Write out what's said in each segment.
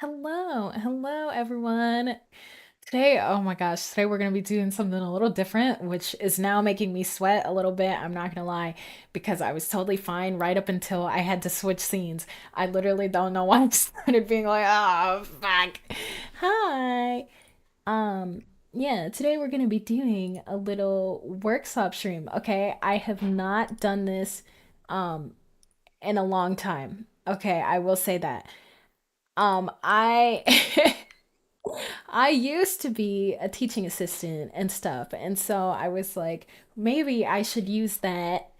Hello everyone. Today, oh my gosh, today we're gonna be doing something a little different, which is now making me sweat a little bit. I'm not gonna lie, because I was totally fine right up until I had to switch scenes. I literally don't know why I started being like, oh fuck. Hi. Um, yeah, today we're gonna be doing a little workshop stream. Okay, I have not done this um in a long time. Okay, I will say that. I I used to be a teaching assistant and stuff. And so I was like, maybe I should use that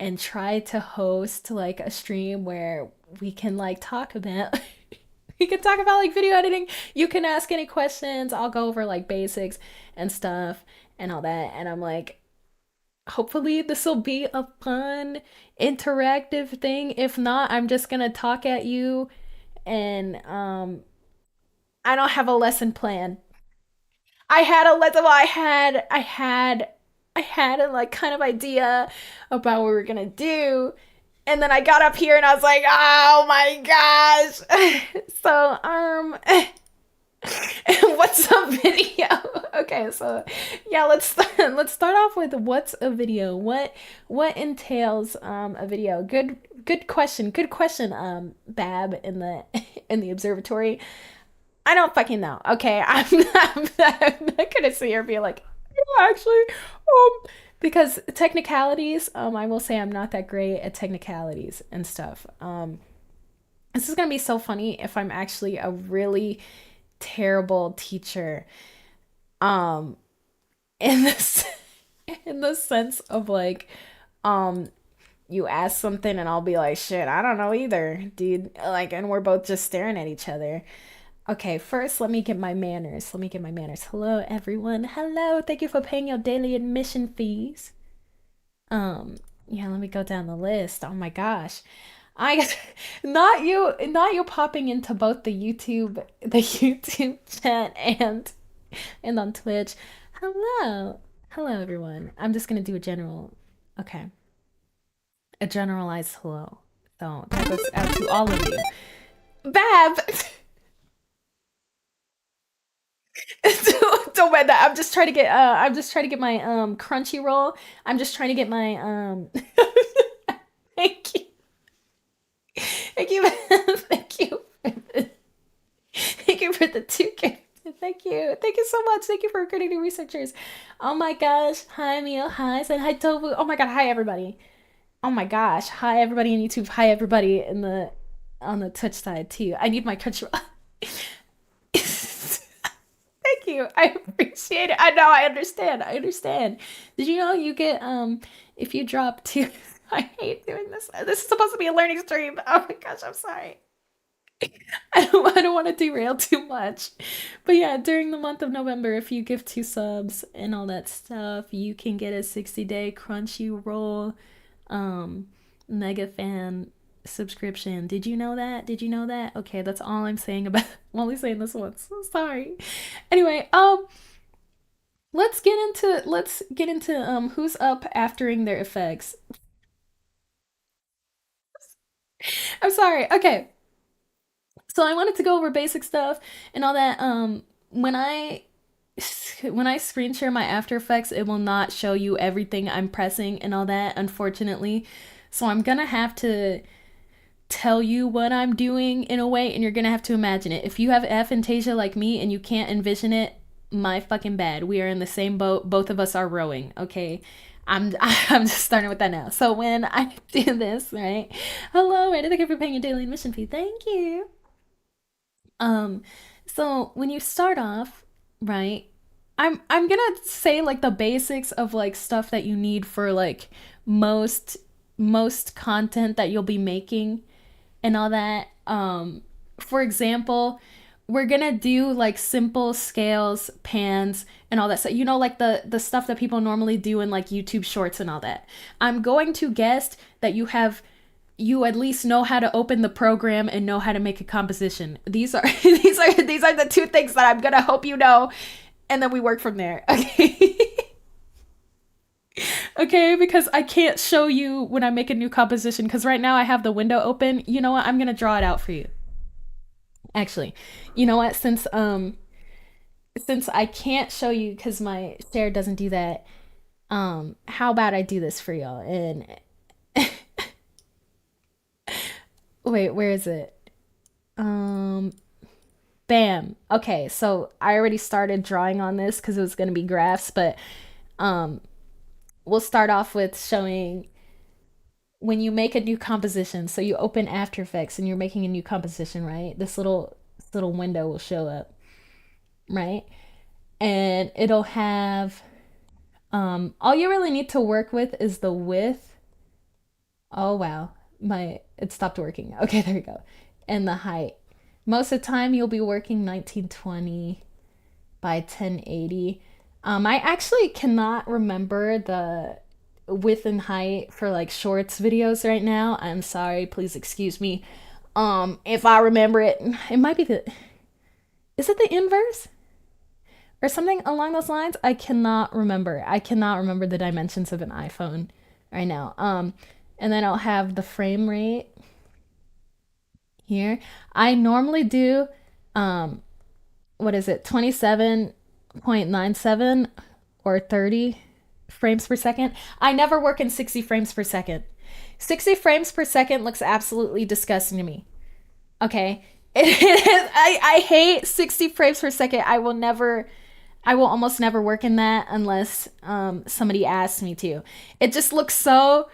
and try to host like a stream where we can like talk about we can talk about like video editing. You can ask any questions. I'll go over like basics and stuff and all that. And I'm like, hopefully this will be a fun interactive thing. If not, I'm just gonna talk at you and I don't have a lesson plan. I had a lesson. Well, I had a like kind of idea about what we were gonna do, and then I got up here and I was like, oh my gosh. So what's a video? Okay, so yeah, let's start off with what's a video. What entails a video? Good question. Good question. Bab in the in the observatory. I don't fucking know. Okay, I'm not gonna sit here and be like, yeah, actually, because technicalities. I will say I'm not that great at technicalities and stuff. This is gonna be so funny if I'm actually a really terrible teacher. Um, in this, in the sense of like, um, you ask something and I'll be like, shit, I don't know either, dude. Like, and we're both just staring at each other. Okay, first let me get my manners. Let me get my manners. Hello, everyone. Hello. Thank you for paying your daily admission fees. Um, yeah, let me go down the list. Oh my gosh. I not you popping into both the YouTube chat and on Twitch. Hello. Hello everyone. I'm just gonna do a general okay. A generalized hello. So that goes out to all of you. Bab! Don't mind that. I'm just trying to get my crunchy roll. I'm just trying to get my thank you. Thank you. Thank you. Thank you for the 2K. Thank you. Thank you so much. Thank you for recruiting new researchers. Oh my gosh. Hi Mio. Hi. Said hi Tofu. Oh my god. Hi everybody. Oh my gosh. Hi everybody on YouTube. Hi everybody in the on the Twitch side too. I need my crunchy roll. Thank you. I appreciate it. I know. I understand. I understand. Did you know you get if you drop two? I hate doing this. This is supposed to be a learning stream. Oh my gosh, I'm sorry. I don't want to derail too much. But yeah, during the month of November, if you give 2 subs and all that stuff, you can get a 60-day Crunchyroll mega fan subscription. Did you know that? Did you know that? Okay, that's all I'm saying about I'm only saying this once. Sorry. Anyway, let's get into who's up aftering their effects. I'm sorry. Okay. So I wanted to go over basic stuff and all that. When I screen share my After Effects, it will not show you everything I'm pressing and all that, unfortunately. So I'm gonna have to tell you what I'm doing in a way, and you're gonna have to imagine it. If you have aphantasia like me and you can't envision it, my fucking bad. We are in the same boat. Both of us are rowing. Okay. I'm just starting with that now. So when I do this, right? Hello, Randy. Thank you for paying your daily admission fee. Thank you. Um, so when you start off, right? I'm gonna say like the basics of like stuff that you need for like most most content that you'll be making and all that. For example, we're gonna do like simple scales, pans, and all that. So you know, like the stuff that people normally do in like YouTube Shorts and all that. I'm going to guess that you at least know how to open the program and know how to make a composition. These are these are the 2 things that I'm gonna hope you know, and then we work from there. Okay. Okay, because I can't show you when I make a new composition because right now I have the window open. You know what? I'm gonna draw it out for you. Actually, you know what? Since I can't show you because my share doesn't do that, how about I do this for y'all? And wait, where is it? Um, Bam. Okay, so I already started drawing on this because it was gonna be graphs, but um, we'll start off with showing when you make a new composition. So you open After Effects and you're making a new composition, right? This little window will show up, right? And it'll have all you really need to work with is the width. Oh wow, my it stopped working. Okay, there we go. And the height. Most of the time you'll be working 1920 by 1080. I actually cannot remember the width and height for like shorts videos right now. I'm sorry, please excuse me. If I remember it, it might be the is it the inverse? Or something along those lines. I cannot remember. I cannot remember the dimensions of an iPhone right now. And then I'll have the frame rate here. I normally do what is it? 27.97 or 30 frames per second. I never work in 60 frames per second. 60 frames per second looks absolutely disgusting to me. Okay? I hate 60 frames per second. I will almost never work in that unless somebody asks me to. It just looks so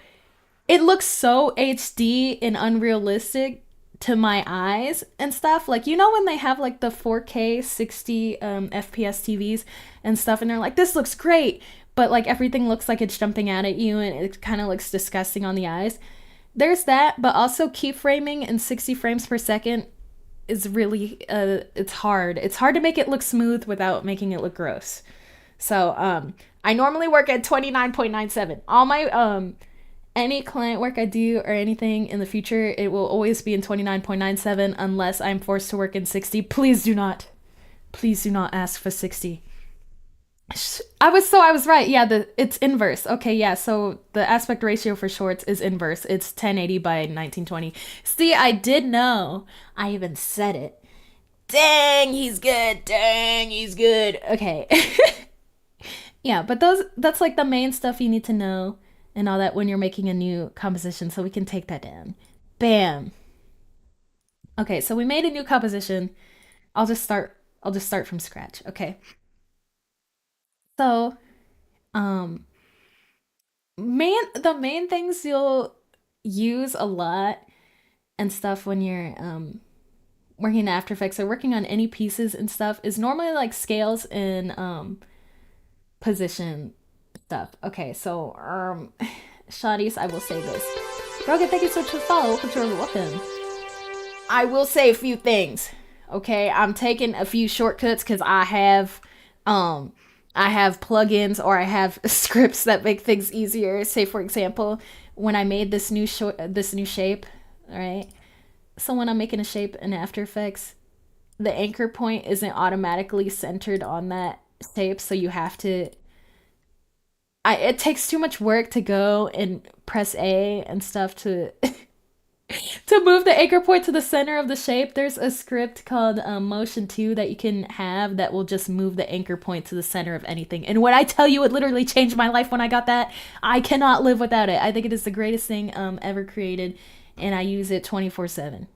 HD and unrealistic to my eyes and stuff. Like, you know, when they have like the 4K 60 FPS TVs and stuff, and they're like, this looks great, but like everything looks like it's jumping out at you and it kind of looks disgusting on the eyes. There's that, but also keyframing in 60 frames per second is really it's hard. It's hard to make it look smooth without making it look gross. So I normally work at 29.97. All my any client work I do or anything in the future, it will always be in 29.97 unless I'm forced to work in 60. Please do not ask for 60. I was right. Yeah, it's inverse. Okay, yeah. So the aspect ratio for shorts is inverse. It's 1080 by 1920. See, I did know. I even said it. Dang, he's good. Dang, he's good. Okay. Yeah, but that's like the main stuff you need to know and all that when you're making a new composition, so we can take that down. Bam. Okay, so we made a new composition. I'll just start from scratch. Okay. So, um the main things you'll use a lot and stuff when you're working in After Effects or working on any pieces and stuff is normally like scales and position stuff. Okay, so shotties, I will say this. Rogan, thank you so much for the follow. Welcome to our welcome. I will say a few things. Okay, I'm taking a few shortcuts because I have plugins or I have scripts that make things easier. Say for example, when I made this new shape, right? So when I'm making a shape in After Effects, the anchor point isn't automatically centered on that shape, so you have to it takes too much work to go and press A and stuff to to move the anchor point to the center of the shape. There's a script called Motion 2 that you can have that will just move the anchor point to the center of anything. And when I tell you it literally changed my life when I got that, I cannot live without it. I think it is the greatest thing ever created, and I use it 24/7.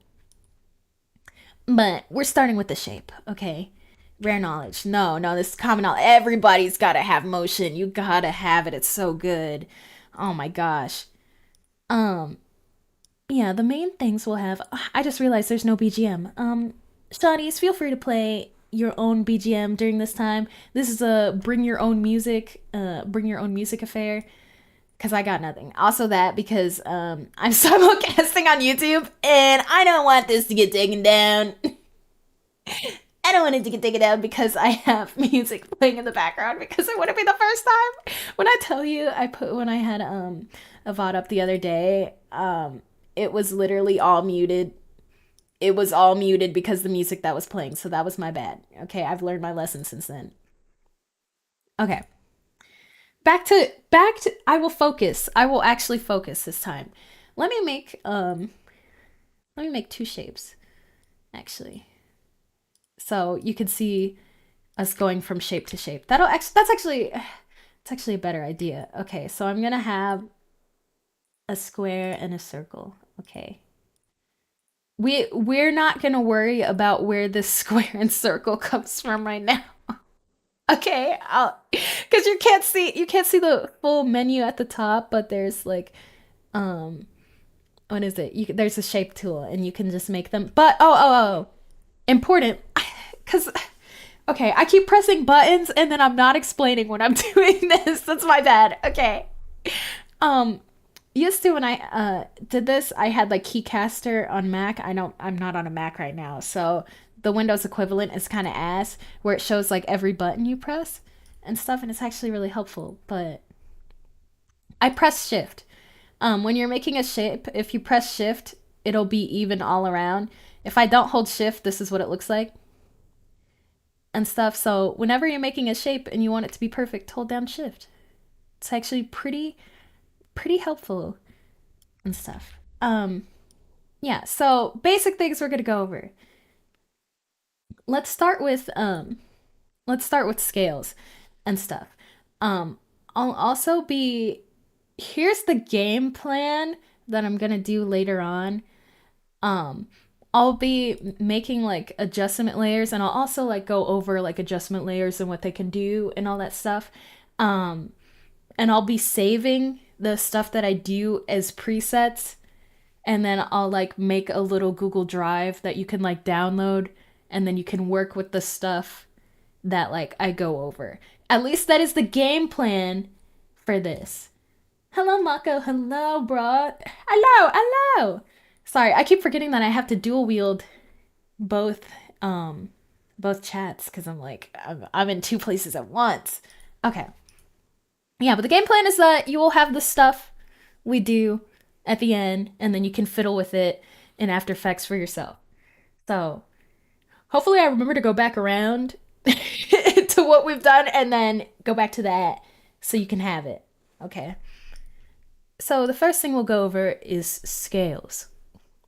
But we're starting with the shape, okay? Rare knowledge. No, no, this is common knowledge. Everybody's gotta have motion. You gotta have it. It's so good. Oh my gosh. Um, yeah, the main things we'll have. I just realized there's no BGM. Shawnees, feel free to play your own BGM during this time. This is a bring your own music affair. Cause I got nothing. Also that because I'm simulcasting on YouTube and I don't want this to get taken down. I don't want it to get taken down because I have music playing in the background because it wouldn't be the first time. When I tell you when I had a VOD up the other day, it was literally all muted. It was all muted because the music that was playing, so that was my bad. Okay, I've learned my lesson since then. Okay. Back to I will focus. I will actually focus this time. Let me make let me make two shapes actually. So you can see us going from shape to shape. That's actually a better idea. Okay, so I'm gonna have a square and a circle. Okay. We're not gonna worry about where this square and circle comes from right now. Okay, I'll because you can't see the full menu at the top, but there's like um what is it? There's a shape tool and you can just make them. But oh, important because okay, I keep pressing buttons and then I'm not explaining when I'm doing this. That's my bad. Okay. Um, used to when I did this, I had like Keycaster on Mac. I'm not on a Mac right now, so the Windows equivalent is kind of ass, where it shows like every button you press and stuff, and it's actually really helpful. But I press Shift. When you're making a shape, if you press Shift, it'll be even all around. If I don't hold Shift, this is what it looks like and stuff. So whenever you're making a shape and you want it to be perfect, hold down Shift. It's actually pretty helpful and stuff. Yeah, so basic things we're gonna go over. Let's start with um let's start with scales and stuff. Um I'll also be here's the game plan that I'm gonna do later on. Um I'll be making like adjustment layers and I'll also like go over like adjustment layers and what they can do and all that stuff. Um and I'll be saving the stuff that I do as presets and then I'll like make a little Google Drive that you can like download and then you can work with the stuff that like I go over. At least that is the game plan for this. Hello Mako, hello bro. Hello. Sorry, I keep forgetting that I have to dual wield both um both chats cuz I'm in two places at once. Okay. Yeah, but the game plan is that you will have the stuff we do at the end, and then you can fiddle with it in After Effects for yourself. So hopefully, I remember to go back around to what we've done and then go back to that so you can have it. Okay. So the first thing we'll go over is scales,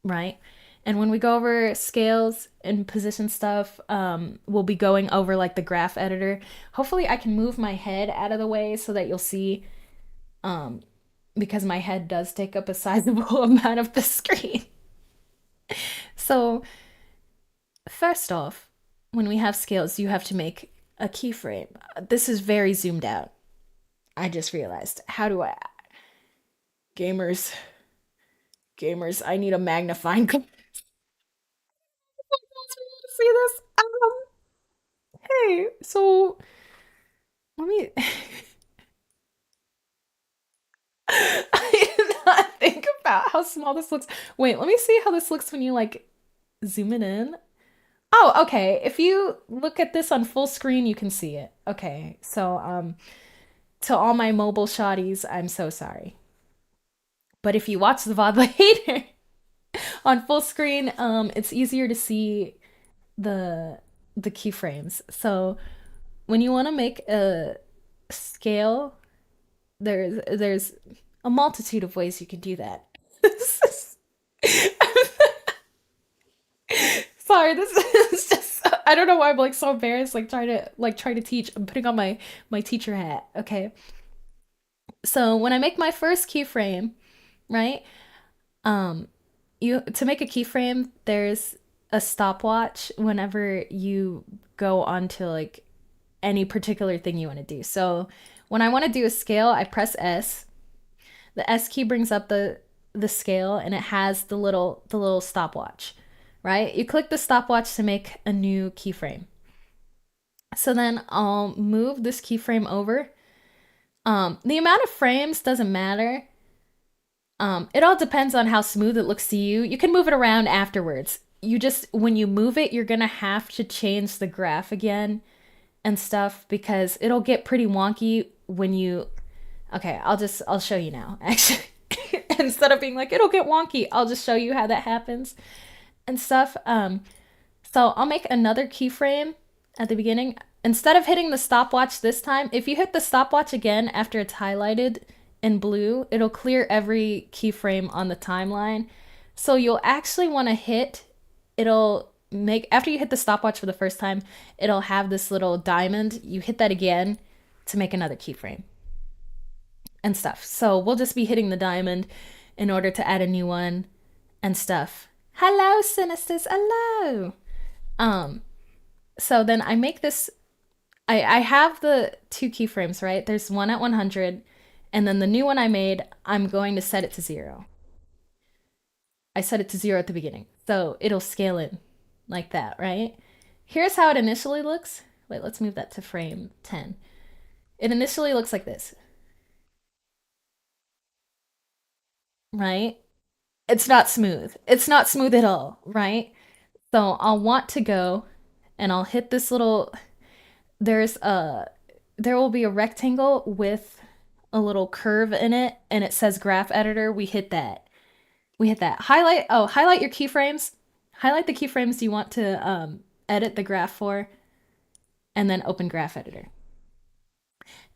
right? And when we go over scales and position stuff, we'll be going over like the graph editor. Hopefully, I can move my head out of the way so that you'll see um, because my head does take up a sizable amount of the screen. So, first off, when we have scales, you have to make a keyframe. This is very zoomed out. I just realized. How do I. Gamers, gamers, I need a magnifying glass to see this. Hey, so let me. I did not think about how small this looks. Wait, let me see how this looks when you like zoom it in. Oh, okay. If you look at this on full screen, you can see it. Okay. So, to all my mobile shotties, I'm so sorry. But if you watch the VOD later on full screen, it's easier to see the the keyframes. So when you want to make a scale, there's a multitude of ways you can do that. Sorry, this is just I don't know why I'm like so embarrassed like trying to teach. I'm putting on my teacher hat, okay? So when I make my first keyframe, right? Um you to make a keyframe, there's a stopwatch whenever you go onto like any particular thing you want to do. So when I want to do a scale, I press S. The S key brings up the scale and it has the little stopwatch, right? You click the stopwatch to make a new keyframe. So then I'll move this keyframe over. The amount of frames doesn't matter. It all depends on how smooth it looks to you. You can move it around afterwards. You just when you move it, you're gonna have to change the graph again and stuff because it'll get pretty wonky when you okay, I'll show you now. Actually, instead of being like it'll get wonky, I'll just show you how that happens and stuff. So I'll make another keyframe at the beginning. Instead of hitting the stopwatch this time, if you hit the stopwatch again after it's highlighted in blue, it'll clear every keyframe on the timeline. So you'll actually want to hit it'll after you hit the stopwatch for the first time, it'll have this little diamond. You hit that again to make another keyframe and stuff. So we'll just be hitting the diamond in order to add a new one and stuff. Hello, Sinisters. Hello. So then I make this. I have the two keyframes, right? There's one at 100, and then the new one I made, I'm going to set it to 0. I set it to 0 at the beginning. So it'll scale in like that, right? Here's how it initially looks. Wait, let's move that to frame 10. It initially looks like this, right? It's not smooth. It's not smooth at all, right? So I'll want to go and I'll hit this little, there will be a rectangle with a little curve in it and it says graph editor. We hit that. Highlight your keyframes. Highlight the keyframes you want to edit the graph for, and then open graph editor.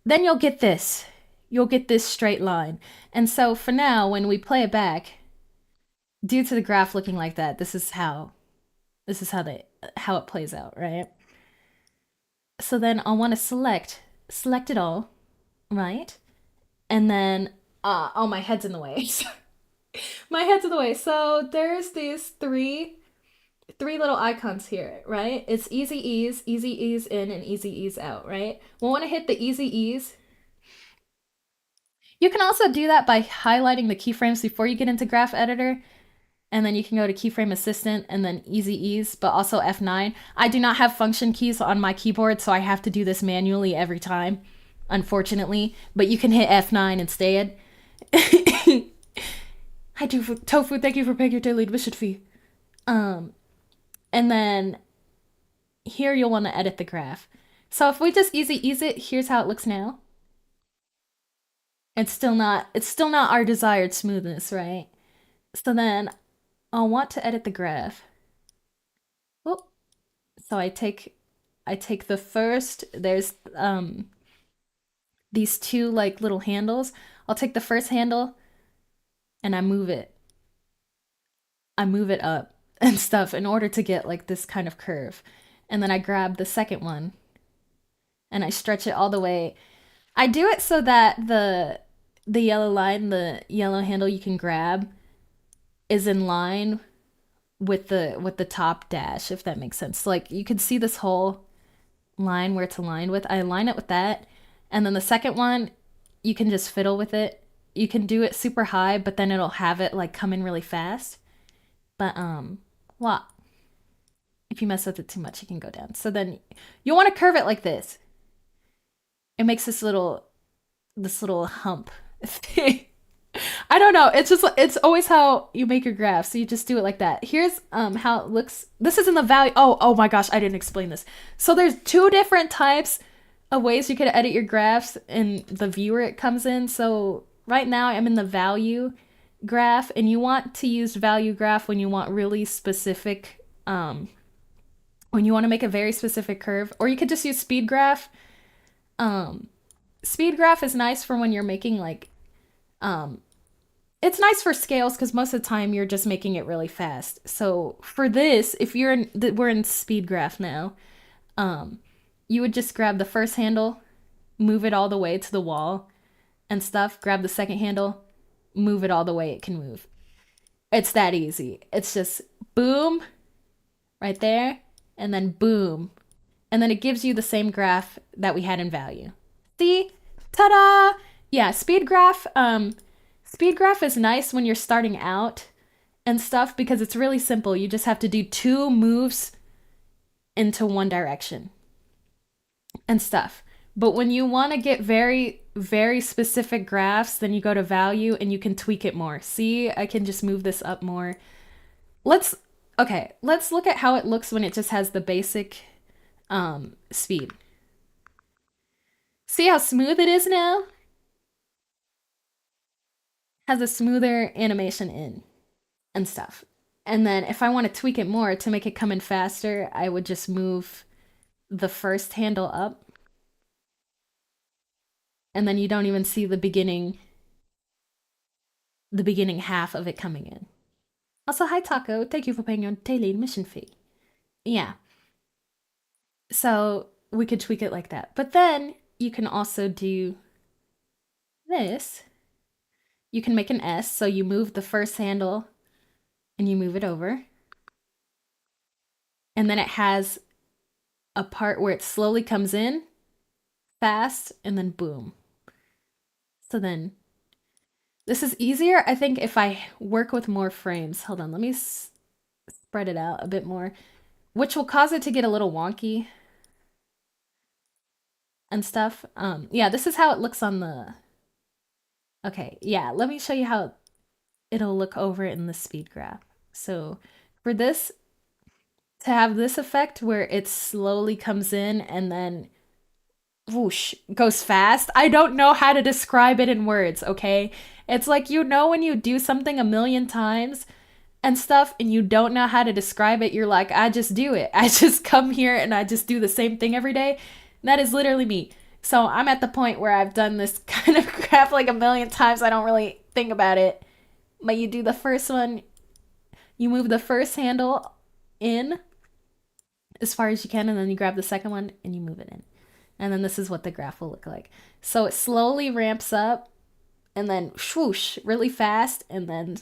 Then you'll get this. You'll get this straight line. And so for now, when we play it back, due to the graph looking like that, this is how it plays out, right? So then I'll want to select it all, right? And then oh, my head's in the way. My head's in the way. So there's these three little icons here, right? It's easy ease in, and easy ease out, right? We'll want to hit the easy ease. You can also do that by highlighting the keyframes before you get into graph editor, and then you can go to keyframe assistant and then easy ease, but also F9. I do not have function keys on my keyboard, so I have to do this manually every time, unfortunately, but you can hit F9 instead. Hi, Tofu, thank you for paying your daily admission fee. And then here you'll want to edit the graph. So if we just easy ease it, here's how it looks now. It's still not our desired smoothness, right? So then I'll want to edit the graph. Oh, so I take the first, there's these two like little handles. I'll take the first handle and I move it up and stuff in order to get like this kind of curve. And then I grab the second one and I stretch it all the way. I do it so that the yellow line, the yellow handle you can grab, is in line with the top dash, if that makes sense. So, like, you can see this whole line where it's aligned with. I align it with that. And then the second one, you can just fiddle with it. You can do it super high, but then it'll have it like come in really fast. But well, if you mess with it too much, you can go down. So then you'll want to curve it like this. It makes this little hump thing. I don't know. It's just, it's always how you make your graph. So you just do it like that. Here's how it looks. This is in the value. Oh my gosh, I didn't explain this. So there's two different types of ways you could edit your graphs, and the viewer it comes in. So right now I'm in the value graph, and you want to use value graph when you want really specific, when you want to make a very specific curve, or you could just use speed graph. Speed graph is nice for when you're making like, it's nice for scales because most of the time you're just making it really fast. So for this, if you're in, we're in speed graph now, you would just grab the first handle, move it all the way to the wall and stuff, grab the second handle, move it all the way it can move. It's that easy. It's just boom, right there, and then boom. And then it gives you the same graph that we had in value. See? Ta-da! Yeah, speed graph is nice when you're starting out and stuff because it's really simple. You just have to do 2 moves into one direction and stuff. But when you want to get very, very specific graphs, then you go to value and you can tweak it more. See, I can just move this up more. Let's look at how it looks when it just has the basic speed. See how smooth it is now? Has a smoother animation in and stuff. And then if I want to tweak it more to make it come in faster, I would just move the first handle up. And then you don't even see the beginning half of it coming in. Also, hi Taco, thank you for paying your daily admission fee. Yeah. So we could tweak it like that. But then you can also do this. You can make an S. So you move the first handle and you move it over. And then it has a part where it slowly comes in fast and then boom. So then this is easier, I think, if I work with more frames. Hold on, let me spread it out a bit more, which will cause it to get a little wonky and stuff. Yeah, this is how it looks on the. Okay, yeah, let me show you how it'll look over in the speed graph. So for this to have this effect where it slowly comes in and then whoosh goes fast, I don't know how to describe it in words, okay? It's like, you know, when you do something a million times and stuff and you don't know how to describe it, you're like, I just do it. I just come here and I just do the same thing every day. That is literally me. So I'm at the point where I've done this kind of graph like a million times. I don't really think about it. But you do the first one, you move the first handle in as far as you can, and then you grab the second one and you move it in. And then this is what the graph will look like. So it slowly ramps up and then swoosh really fast and then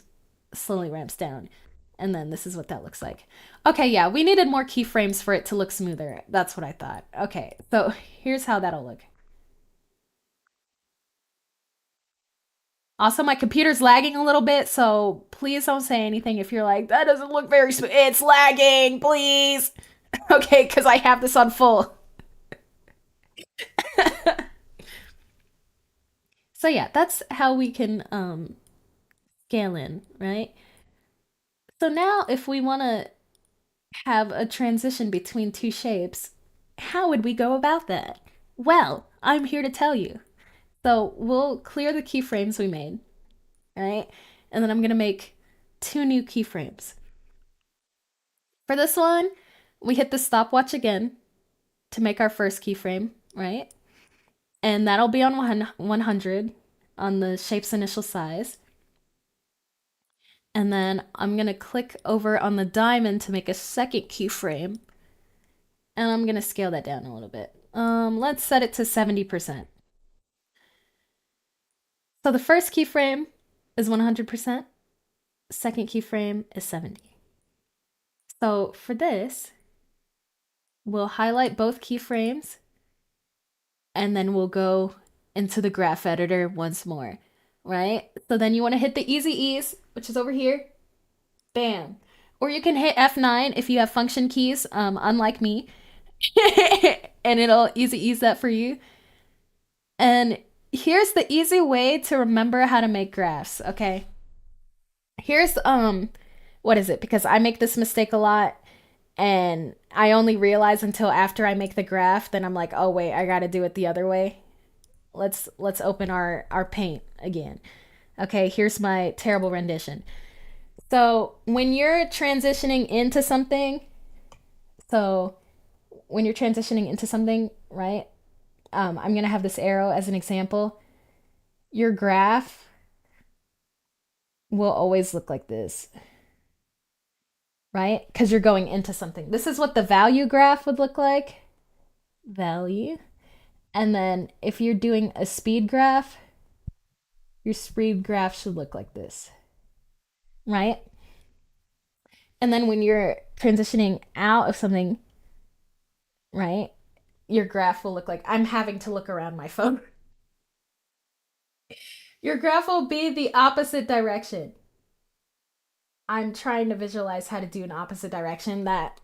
slowly ramps down. And then this is what that looks like. Okay, yeah, we needed more keyframes for it to look smoother. That's what I thought. Okay, so here's how that'll look. Also, my computer's lagging a little bit, so please don't say anything if you're like, that doesn't look very smooth. It's lagging, please. Okay, because I have this on full. So yeah, that's how we can scale in, right? So now if we want to have a transition between two shapes, how would we go about that? Well, I'm here to tell you. So we'll clear the keyframes we made, right? And then I'm going to make two new keyframes. For this one, we hit the stopwatch again to make our first keyframe, right? And that'll be on 100 on the shape's initial size. And then I'm going to click over on the diamond to make a second keyframe. And I'm going to scale that down a little bit. Let's set it to 70%. So the first keyframe is 100%. Second keyframe is 70. So for this, we'll highlight both keyframes and then we'll go into the graph editor once more, right? So then you want to hit the easy ease, which is over here. Bam. Or you can hit F9 if you have function keys, unlike me, and it'll easy ease that for you. And here's the easy way to remember how to make graphs, okay? Here's what is it? Because I make this mistake a lot and I only realize until after I make the graph, then I'm like, "Oh wait, I got to do it the other way." Let's open our paint again. Okay, here's my terrible rendition. So, when you're transitioning into something, so when you're transitioning into something, right? I'm going to have this arrow as an example. Your graph will always look like this, right? Because you're going into something. This is what the value graph would look like. Value. And then if you're doing a speed graph, your speed graph should look like this, right? And then when you're transitioning out of something, right, your graph will look like, I'm having to look around my phone. Your graph will be the opposite direction. I'm trying to visualize how to do an opposite direction. That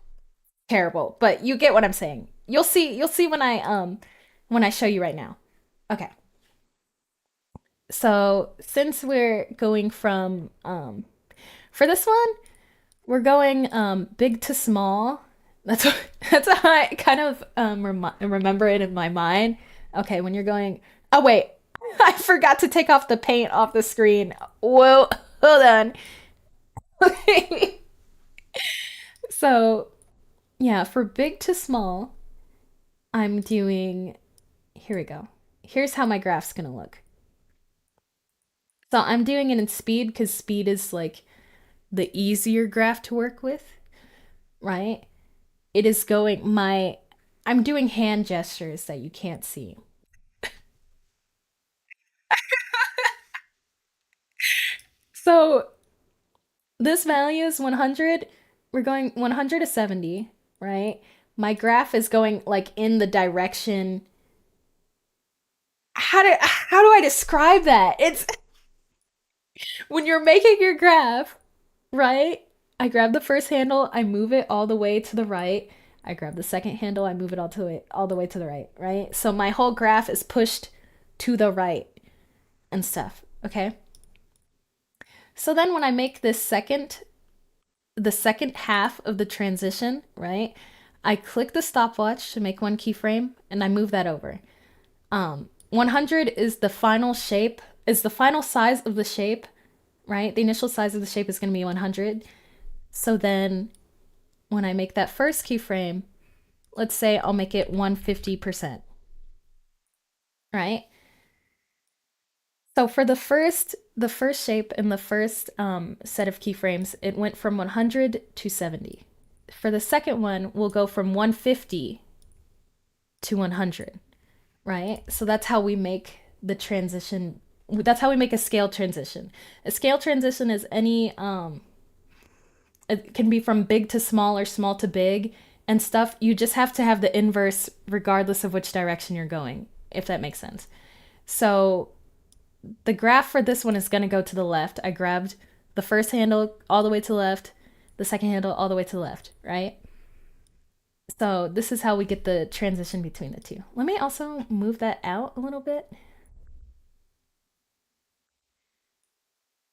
terrible, but you get what I'm saying. You'll see when I show you right now. Okay. So, since we're going from for this one, we're going big to small. That's what, that's how I kind of remember it in my mind. Okay, when you're going, oh wait, I forgot to take off the paint off the screen. Whoa, hold on. Okay. So yeah, for big to small, I'm doing. Here we go. Here's how my graph's gonna look. So I'm doing it in speed because speed is like the easier graph to work with, right? it is going my I'm doing hand gestures that you can't see. So this value is 100. We're going 100 to 70, right? My graph is going like in the direction. How do I describe that? It's when you're making your graph, right? I grab the first handle, I move it all the way to the right. I grab the second handle, I move it all the way to the right, right? So my whole graph is pushed to the right and stuff, okay? So then when I make this the second half of the transition, right? I click the stopwatch to make one keyframe and I move that over. 100 is the final shape, is the final size of the shape, right? The initial size of the shape is going to be 100. So then when I make that first keyframe, let's say I'll make it 150%, right? So for the first shape in the first set of keyframes, it went from 100 to 70. For the second one, we'll go from 150 to 100, right? So that's how we make the transition. That's how we make a scale transition. A scale transition is any it can be from big to small or small to big and stuff. You just have to have the inverse regardless of which direction you're going, if that makes sense. So the graph for this one is going to go to the left. I grabbed the first handle all the way to the left, the second handle all the way to the left, right? So this is how we get the transition between the two. Let me also move that out a little bit.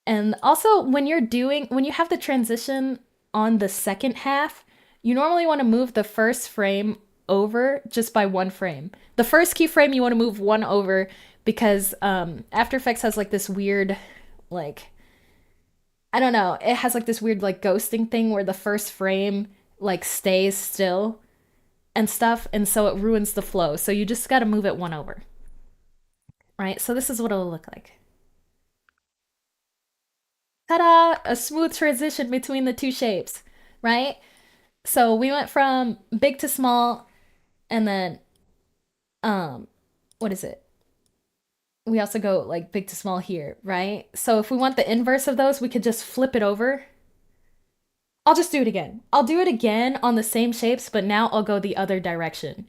And also when you have the transition on the second half, you normally want to move the first frame over just by one frame. The first keyframe you want to move one over because After Effects has like this weird, like, I don't know, it has like this weird like ghosting thing where the first frame like stays still and stuff, and so it ruins the flow. So you just got to move it one over, right? So this is what it'll look like. Ta-da! A smooth transition between the two shapes, right? So we went from big to small, and then um, what is it? We also go like big to small here, right? So if we want the inverse of those, we could just flip it over. I'll just do it again. I'll do it again on the same shapes, but now I'll go the other direction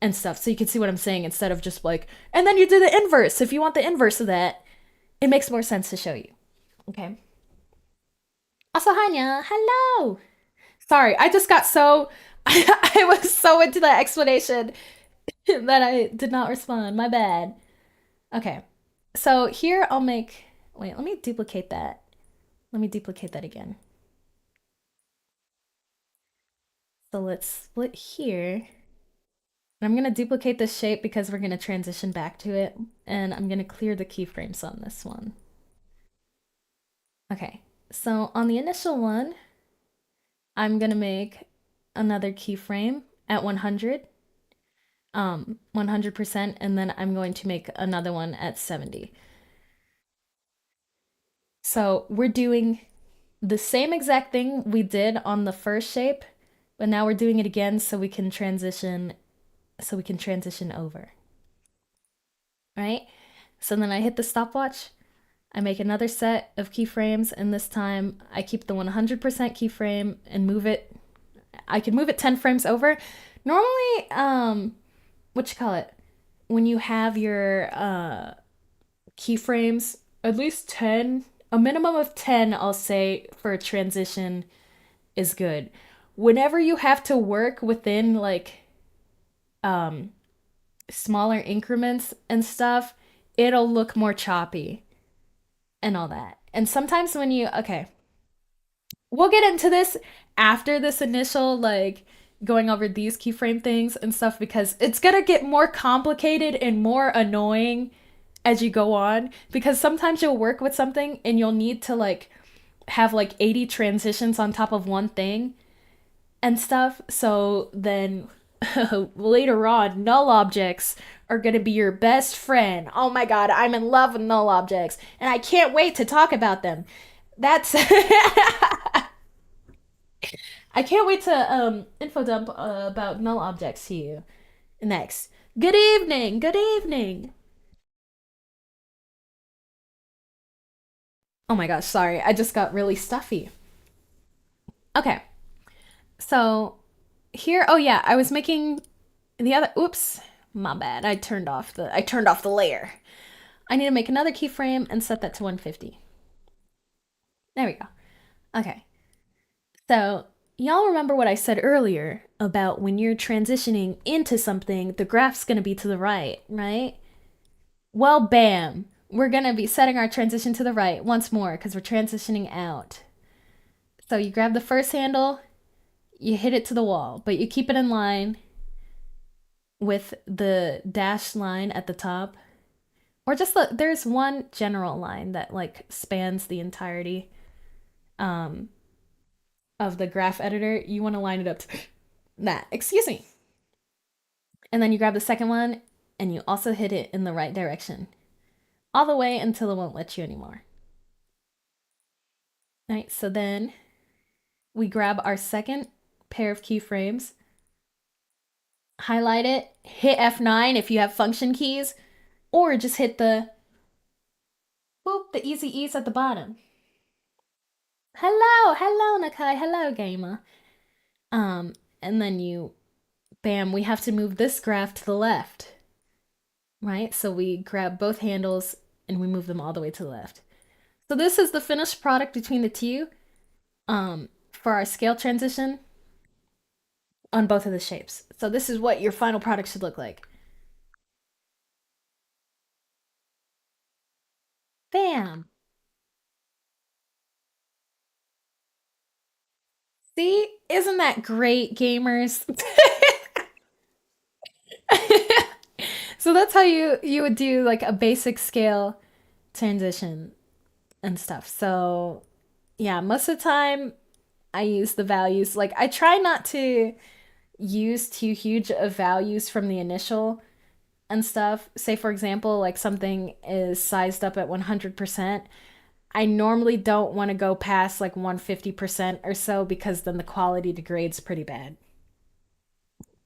and stuff. So you can see what I'm saying instead of just like, and then you do the inverse. If you want the inverse of that, it makes more sense to show you. Okay. Also, Hanya, hello. Sorry, I just got so I was so into that explanation that I did not respond. My bad. Okay. So here I'll make wait, let me duplicate that. Let me duplicate that again. So let's split here. I'm going to duplicate this shape because we're going to transition back to it. And I'm going to clear the keyframes on this one. Okay, so on the initial one, I'm going to make another keyframe at 100, 100%, and then I'm going to make another one at 70. So we're doing the same exact thing we did on the first shape, but now we're doing it again so we can transition over. Right? So then I hit the stopwatch. I make another set of keyframes, and this time I keep the 100% keyframe and move it. I can move it 10 frames over. Normally, what you call it? When you have your keyframes, at least 10, a minimum of 10, I'll say, for a transition is good. Whenever you have to work within like smaller increments and stuff, it'll look more choppy and all that. And sometimes when you, okay, we'll get into this after this initial, like, going over these keyframe things and stuff because it's gonna get more complicated and more annoying as you go on because sometimes you'll work with something and you'll need to, like, have like 80 transitions on top of one thing and stuff. So then later on, null objects are going to be your best friend. Oh my god, I'm in love with null objects and I can't wait to talk about them. That's I can't wait to info dump about null objects to you next. Good evening. Good evening. Oh my gosh, sorry. I just got really stuffy. Okay. So here, oh yeah, I was making the other oops, my bad. I turned off the layer. I need to make another keyframe and set that to 150. There we go. Okay. So, y'all remember what I said earlier about when you're transitioning into something, the graph's going to be to the right, right? Well, bam. We're going to be setting our transition to the right once more because we're transitioning out. So, you grab the first handle, you hit it to the wall, but you keep it in line with the dashed line at the top. Or just there's one general line that like spans the entirety of the graph editor. You want to line it up to that. Excuse me. And then you grab the second one and you also hit it in the right direction. All the way until it won't let you anymore. All right, so then we grab our second pair of keyframes, highlight it, hit F9 if you have function keys, or just hit the boop, the easy ease at the bottom. Hello, Nakai, hello, gamer. And then you, bam, we have to move this graph to the left, right? So we grab both handles and we move them all the way to the left. So this is the finished product between the two for our scale transition on both of the shapes. So this is what your final product should look like. Bam! See? Isn't that great, gamers? So that's how you would do like a basic scale transition and stuff. So yeah, most of the time I use the values. Like I try not to use too huge of values from the initial and stuff. Say for example, like something is sized up at 100%. I normally don't want to go past like 150% or so because then the quality degrades pretty bad.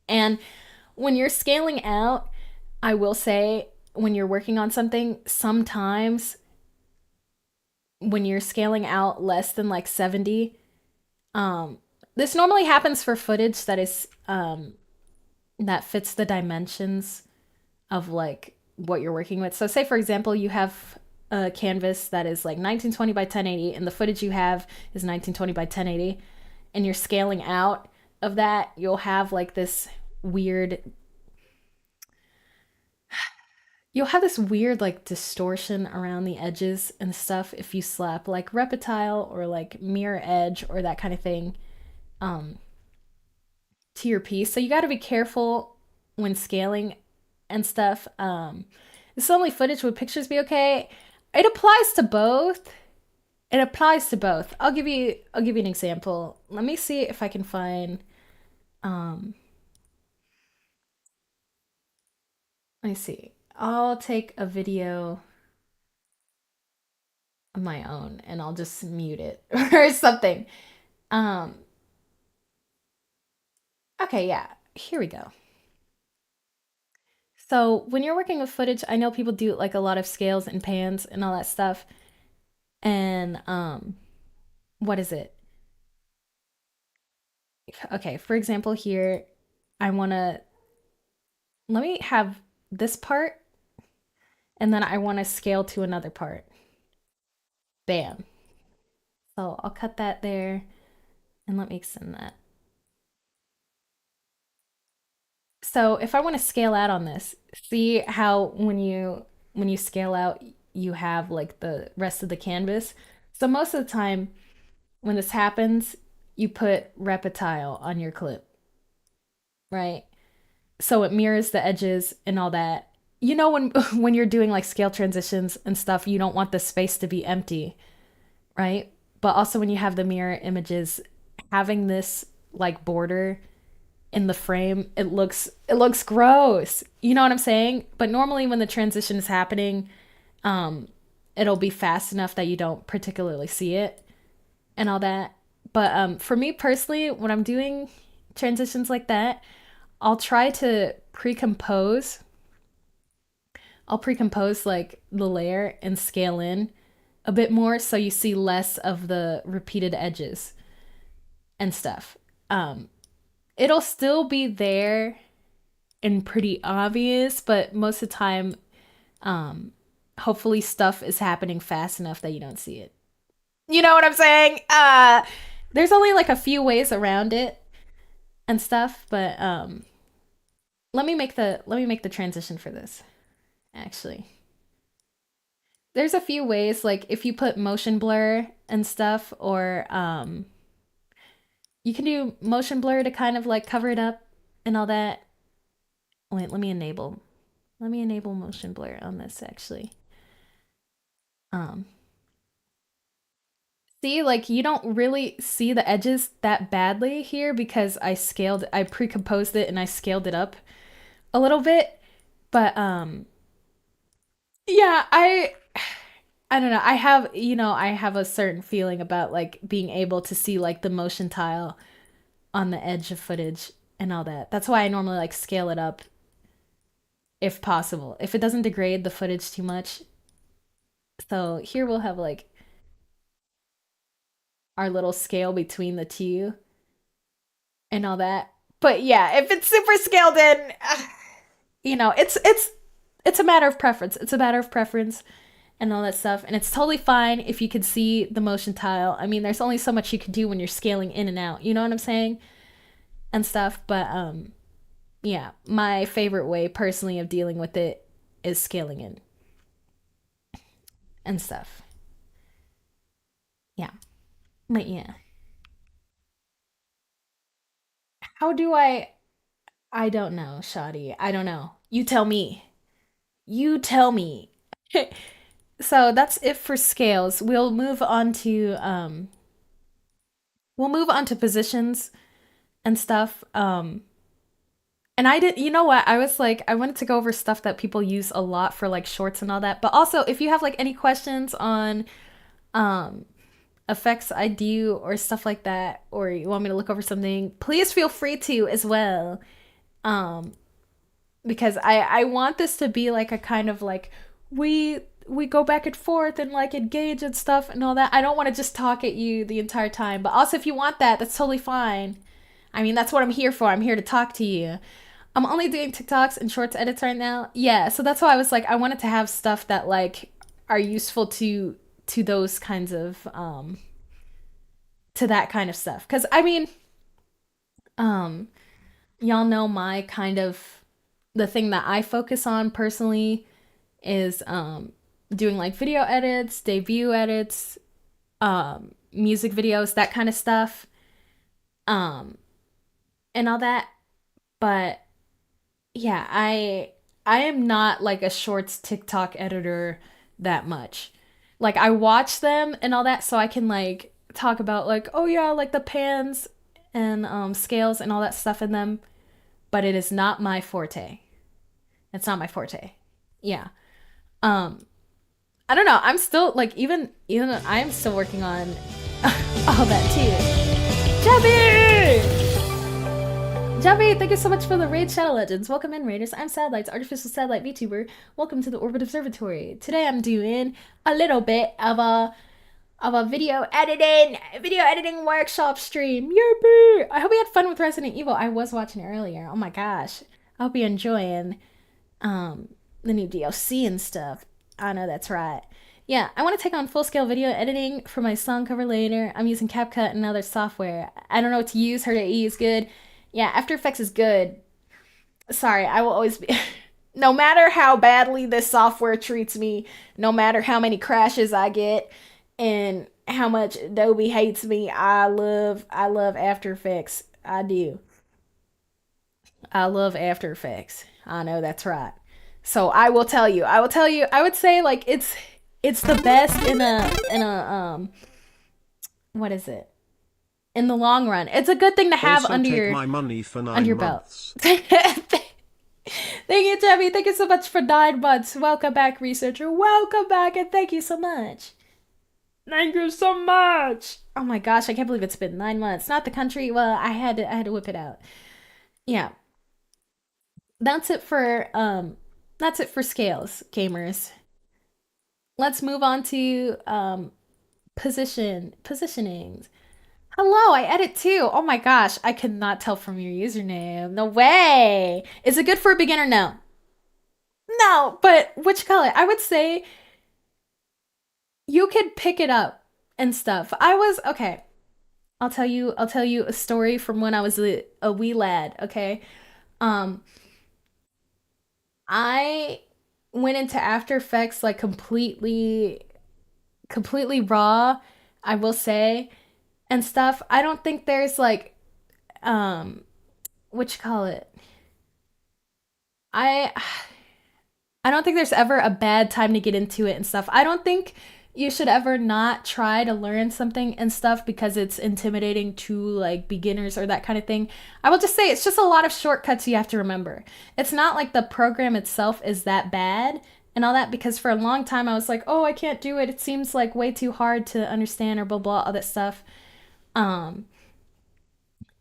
And when you're scaling out, I will say when you're working on something, sometimes when you're scaling out less than like 70, this normally happens for footage that is that fits the dimensions of like what you're working with. So say for example, you have a canvas that is like 1920 by 1080 and the footage you have is 1920 by 1080 and you're scaling out of that, you'll have like this weird you'll have this weird like distortion around the edges and stuff if you slap like reptile or like mirror edge or that kind of thing um to your piece. So you got to be careful when scaling and stuff. This is only footage. Would pictures be okay? It applies to both. It applies to both. I'll give you an example. Let me see if I can find um let me see. I'll take a video of my own and I'll just mute it or something. Um okay, yeah. Here we go. So, when you're working with footage, I know people do like a lot of scales and pans and all that stuff. And what is it? Okay, for example, here I want to let me have this part and then I want to scale to another part. Bam. So I'll cut that there and let me extend that. So if I want to scale out on this, see how when you scale out, you have like the rest of the canvas. So most of the time when this happens, you put reptile on your clip, right? So it mirrors the edges and all that. You know when when you're doing like scale transitions and stuff, you don't want the space to be empty, right? But also when you have the mirror images, having this like border in the frame, it looks gross. You know what I'm saying? But normally when the transition is happening, it'll be fast enough that you don't particularly see it and all that. But for me personally, when I'm doing transitions like that, I'll try to pre-compose. I'll pre-compose like the layer and scale in a bit more so you see less of the repeated edges and stuff. Um, it'll still be there and pretty obvious, but most of the time, um, hopefully stuff is happening fast enough that you don't see it. You know what I'm saying? There's only like a few ways around it and stuff, but let me make the transition for this. Actually, there's a few ways, like if you put motion blur and stuff, or you can do motion blur to kind of like cover it up and all that. Wait, let me enable motion blur on this actually. Um See, like you don't really see the edges that badly here because I pre-composed it and I scaled it up a little bit. But yeah, I don't know. I have a certain feeling about like being able to see like the motion tile on the edge of footage and all that. That's why I normally like scale it up if possible. If it doesn't degrade the footage too much. So here we'll have like our little scale between the two and all that. But yeah, if it's super scaled in, it's a matter of preference. It's a matter of preference and all that stuff. And it's totally fine if you could see the motion tile. I mean, there's only so much you can do when you're scaling in and out. You know what I'm saying? And stuff. But yeah, my favorite way personally of dealing with it is scaling in and stuff. Yeah. But yeah. How do I don't know, Shadi. I don't know. You tell me. You tell me. So that's it for scales. We'll move on to positions and stuff. And I did, you know what? I was like, I wanted to go over stuff that people use a lot for like shorts and all that. But also, if you have like any questions on um effects I do or stuff like that, or you want me to look over something, please feel free to as well. Um, because I want this to be like a kind of like we go back and forth and like engage and stuff and all that. I don't want to just talk at you the entire time. But also if you want that, that's totally fine. I mean, that's what I'm here for. I'm here to talk to you. I'm only doing TikToks and shorts edits right now. Yeah, so that's why I was like I wanted to have stuff that like are useful to those kinds of to that kind of stuff. Cuz I mean, um y'all know my kind of the thing that I focus on personally is doing like video edits, debut edits, music videos, that kind of stuff. Um and all that. But yeah, I am not like a shorts TikTok editor that much. Like I watch them and all that so I can like talk about like, oh yeah, like the pans and scales and all that stuff in them, but it is not my forte. It's not my forte. Yeah. Um I don't know. I'm still like even I'm still working on all that too. Jabby! Jabby, thank you so much for the raid, Shadow Legends. Welcome in, Raiders. I'm Sadlights, artificial satellite VTuber. Welcome to the Orbit Observatory. Today I'm doing a little bit of a video editing workshop stream. Yippee! I hope you had fun with Resident Evil. I was watching it earlier. Oh my gosh. I hope you're enjoying um the new DLC and stuff. I know that's right. Yeah, I want to take on full-scale video editing for my song cover later. I'm using CapCut and other software. I don't know what to use. Heard AE is good. Yeah, After Effects is good. Sorry, I will always be. No matter how badly this software treats me, no matter how many crashes I get, and how much Adobe hates me, I love After Effects. I do. I love After Effects. I know that's right. So I will tell you, I would say like it's the best in a what is it? In the long run. It's a good thing to have Also under take your my money for under 9 your belt. months. Thank you, Debbie. Thank you so much for 9 months. Welcome back, researcher. Welcome back, and thank you so much. Thank you so much. Oh my gosh, I can't believe it's been 9 months. Not the country. Well, I had to whip it out. Yeah, that's it for scales, gamers. Let's move on to positionings. Hello, I edit too. Oh my gosh, I could not tell from your username. No way. Is it good for a beginner? No. No, but which color? I would say you could pick it up and stuff. I was okay. I'll tell you a story from when I was a wee lad, okay? Um I went into After Effects like completely raw, I will say, and stuff. I don't think there's like what you call it? I I don't think there's ever a bad time to get into it and stuff. I don't think you should ever not try to learn something and stuff because it's intimidating to like beginners or that kind of thing. I will just say it's just a lot of shortcuts you have to remember. It's not like the program itself is that bad and all that because for a long time I was like, "Oh, I can't do it. It seems like way too hard to understand or blah blah all that stuff." Um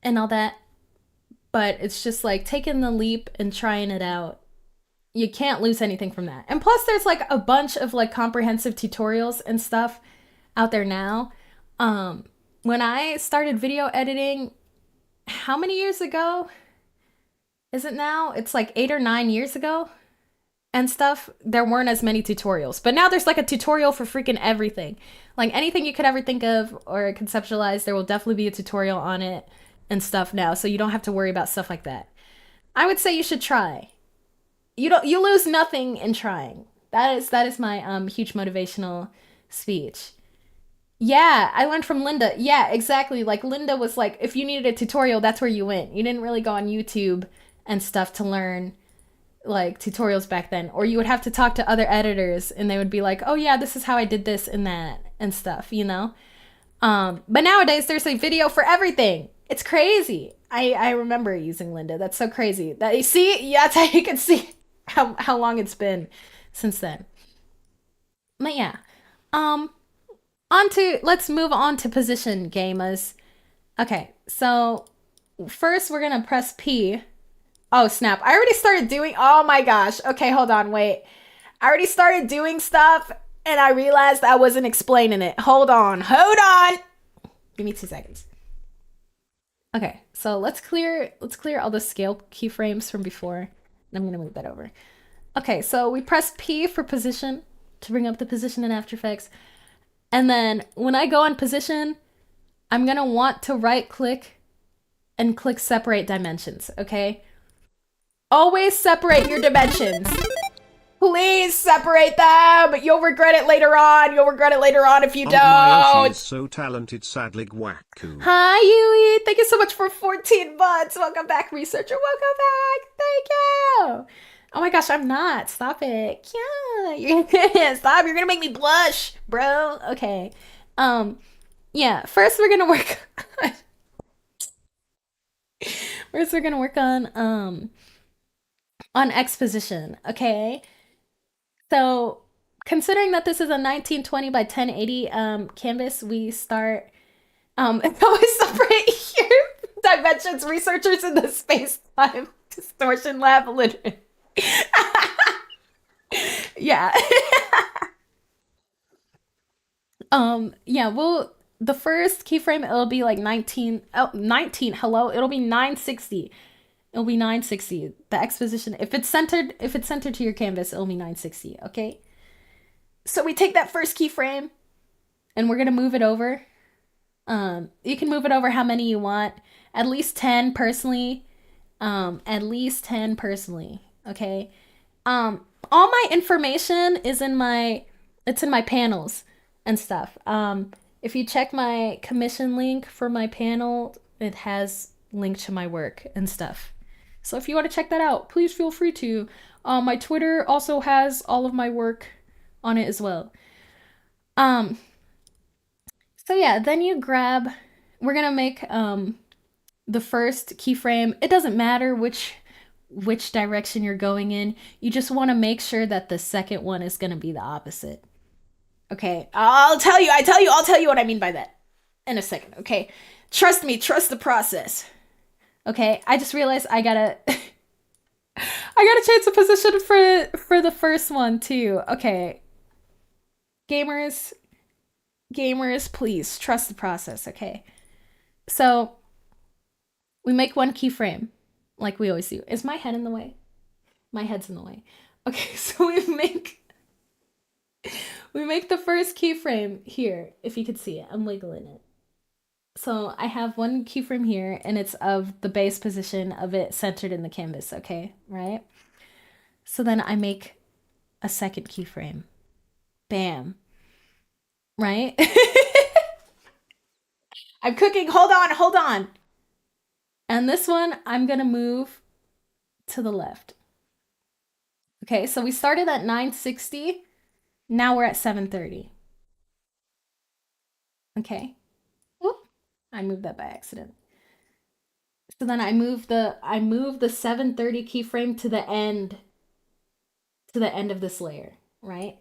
and all that. But it's just like taking the leap and trying it out. You can't lose anything from that. And plus there's like a bunch of like comprehensive tutorials and stuff out there now. When I started video editing, how many years ago is it now? It's like 8 or 9 years ago and stuff. There weren't as many tutorials. But now there's like a tutorial for freaking everything. Like anything you could ever think of or conceptualize, there will definitely be a tutorial on it and stuff now. So you don't have to worry about stuff like that. I would say you should try. You lose nothing in trying. That is my huge motivational speech. Yeah, I learned from Linda. Yeah, exactly. Like Linda was like, if you needed a tutorial, that's where you went. You didn't really go on YouTube and stuff to learn like tutorials back then. Or you would have to talk to other editors and they would be like, oh yeah, this is how I did this and that and stuff, you know? But nowadays there's a video for everything. It's crazy. I remember using Linda. That's so crazy. That you see, yeah, that's how you can see how long it's been since then. But yeah. Um on to let's move on to position gamers. Okay, so first we're gonna press P. Oh snap. I already started doing oh my gosh. Okay, hold on, wait. I already started doing stuff and I realized I wasn't explaining it. Hold on, hold on. Give me 2 seconds. Okay, so let's clear all the scale keyframes from before. I'm gonna move that over. Okay, so we press P for position to bring up the position in After Effects. And then when I go on position, I'm gonna want to right click and click separate dimensions, okay? Always separate your dimensions. Please separate them. You'll regret it later on. You'll regret it later on if you don't. Is so talented, sadly wacko. Hi, Yui. Thank you so much for 14 months. Welcome back, researcher. Welcome back. Thank you. Oh my gosh, I'm not. Stop it. Yeah. Stop. You're gonna make me blush, bro. Okay. Yeah. First we're gonna work first we're gonna work on exposition. Okay. So considering that this is a 1920 by 1080 canvas, we start always separate your dimensions, researchers in the space-time distortion lab literally. Yeah. Yeah, well the first keyframe it'll be like 19 oh 19 hello it'll be 960. It'll be 960. The exposition if it's centered to your canvas it'll be 960. Okay, so we take that first keyframe and we're gonna move it over. You can move it over how many you want, at least 10 personally. At least 10 personally. Okay. All my information is in my it's in my panels and stuff. If you check my commission link for my panel, it has link to my work and stuff. So if you want to check that out, please feel free to. My Twitter also has all of my work on it as well. Um, so yeah, then you grab. We're gonna make the first keyframe. It doesn't matter which direction you're going in. You just want to make sure that the second one is gonna be the opposite. Okay, I'll tell you what I mean by that in a second. Okay, trust me, trust the process. Okay, I just realized I gotta I gotta change the position for the first one too. Okay, gamers, gamers, please trust the process. Okay, so we make one keyframe, like we always do. Is my head in the way? My head's in the way. Okay, so we make the first keyframe here. If you could see it, I'm wiggling it. So I have one keyframe here, and it's of the base position of it centered in the canvas. Okay, right? So then I make a second keyframe. Bam. Right? I'm cooking. Hold on, hold on. And this one, I'm gonna move to the left. Okay, so we started at 960. Now we're at 730. Okay. Whoop. I moved that by accident. So then I move the 730 keyframe to the end of this layer, right?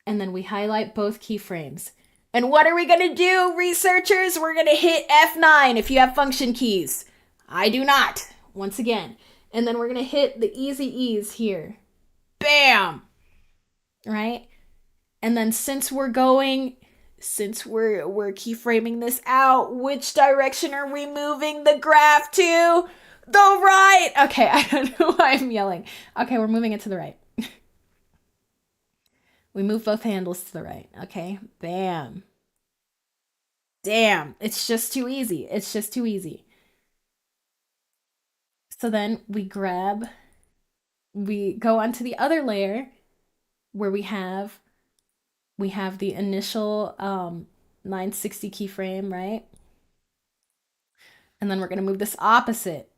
And then we highlight both keyframes. And what are we gonna do, researchers? We're gonna hit F9 if you have function keys. I do not. Once again. And then we're gonna hit the easy ease here. Bam! Right? And then since we're keyframing this out, which direction are we moving the graph to? The right! Okay, I don't know why I'm yelling. Okay, we're moving it to the right. We move both handles to the right. Okay, bam. Damn, it's just too easy. It's just too easy. So then we go onto the other layer where we have the initial 960 keyframe, right? And then we're going to move this opposite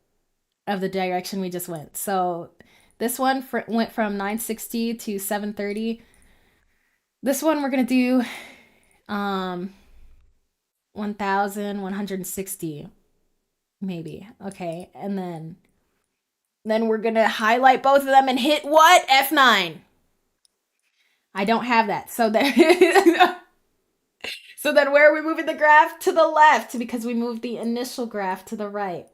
of the direction we just went. So this one went from 960 to 730. This one we're going to do 1160 maybe. Okay. And then we're going to highlight both of them and hit what? F9. I don't have that. So there So then where are we moving the graph? To the left because we moved the initial graph to the right.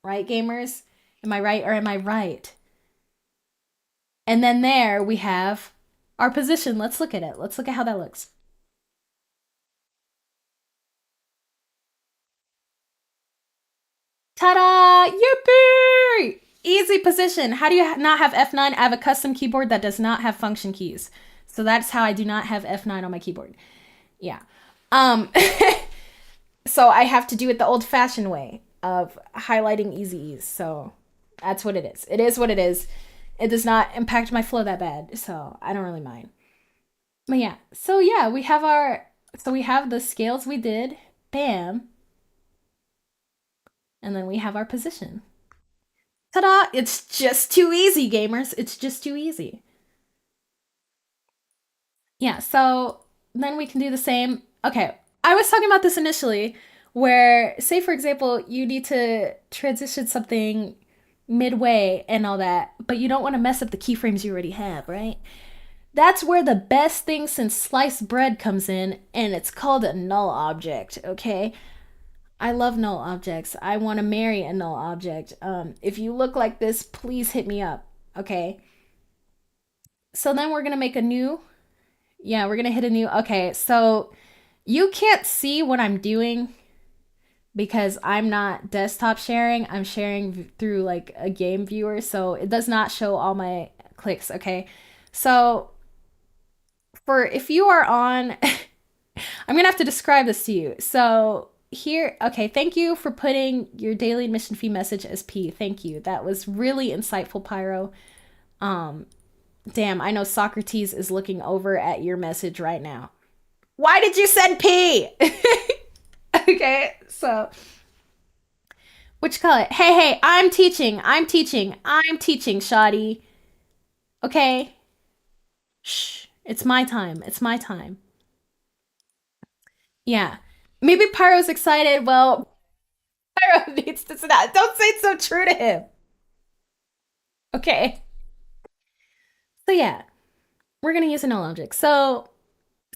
Right, gamers? Am I right or am I right? And then there we have our position. Let's look at it. Let's look at how that looks. Ta-da! Yippee! Easy position. How do you not have F9? I have a custom keyboard that does not have function keys. So that's how I do not have F9 on my keyboard. Yeah. Um so I have to do it the old-fashioned way of highlighting easy ease. So that's what it is. It is what it is. It does not impact my flow that bad, so I don't really mind. But yeah, so yeah, we have the scales we did, bam, and then we have our position. Ta-da! It's just too easy, gamers. It's just too easy. Yeah, so then we can do the same. Okay, I was talking about this initially, where, say, for example, you need to transition something midway and all that, but you don't want to mess up the keyframes you already have, right? That's where the best thing since sliced bread comes in, and it's called a null object, okay? I love null objects. I want to marry a null object. If you look like this, please hit me up, okay? So then we're going to make a new. Yeah, we're going to hit a new. Okay, so you can't see what I'm doing because I'm not desktop sharing. I'm sharing through like a game viewer, so it does not show all my clicks, okay? So for if you are on I'm gonna have to describe this to you. So here, okay, thank you for putting your daily admission fee message as P. Thank you. That was really insightful, Pyro. Um, damn, I know Socrates is looking over at your message right now. Why did you send P? Okay, so what you call it? Hey, hey, I'm teaching, shoddy. Okay? Shh. It's my time. It's my time. Yeah. Maybe Pyro's excited. Well, Pyro needs to sit down. Don't say it's so true to him. Okay. So yeah, we're gonna use a null object.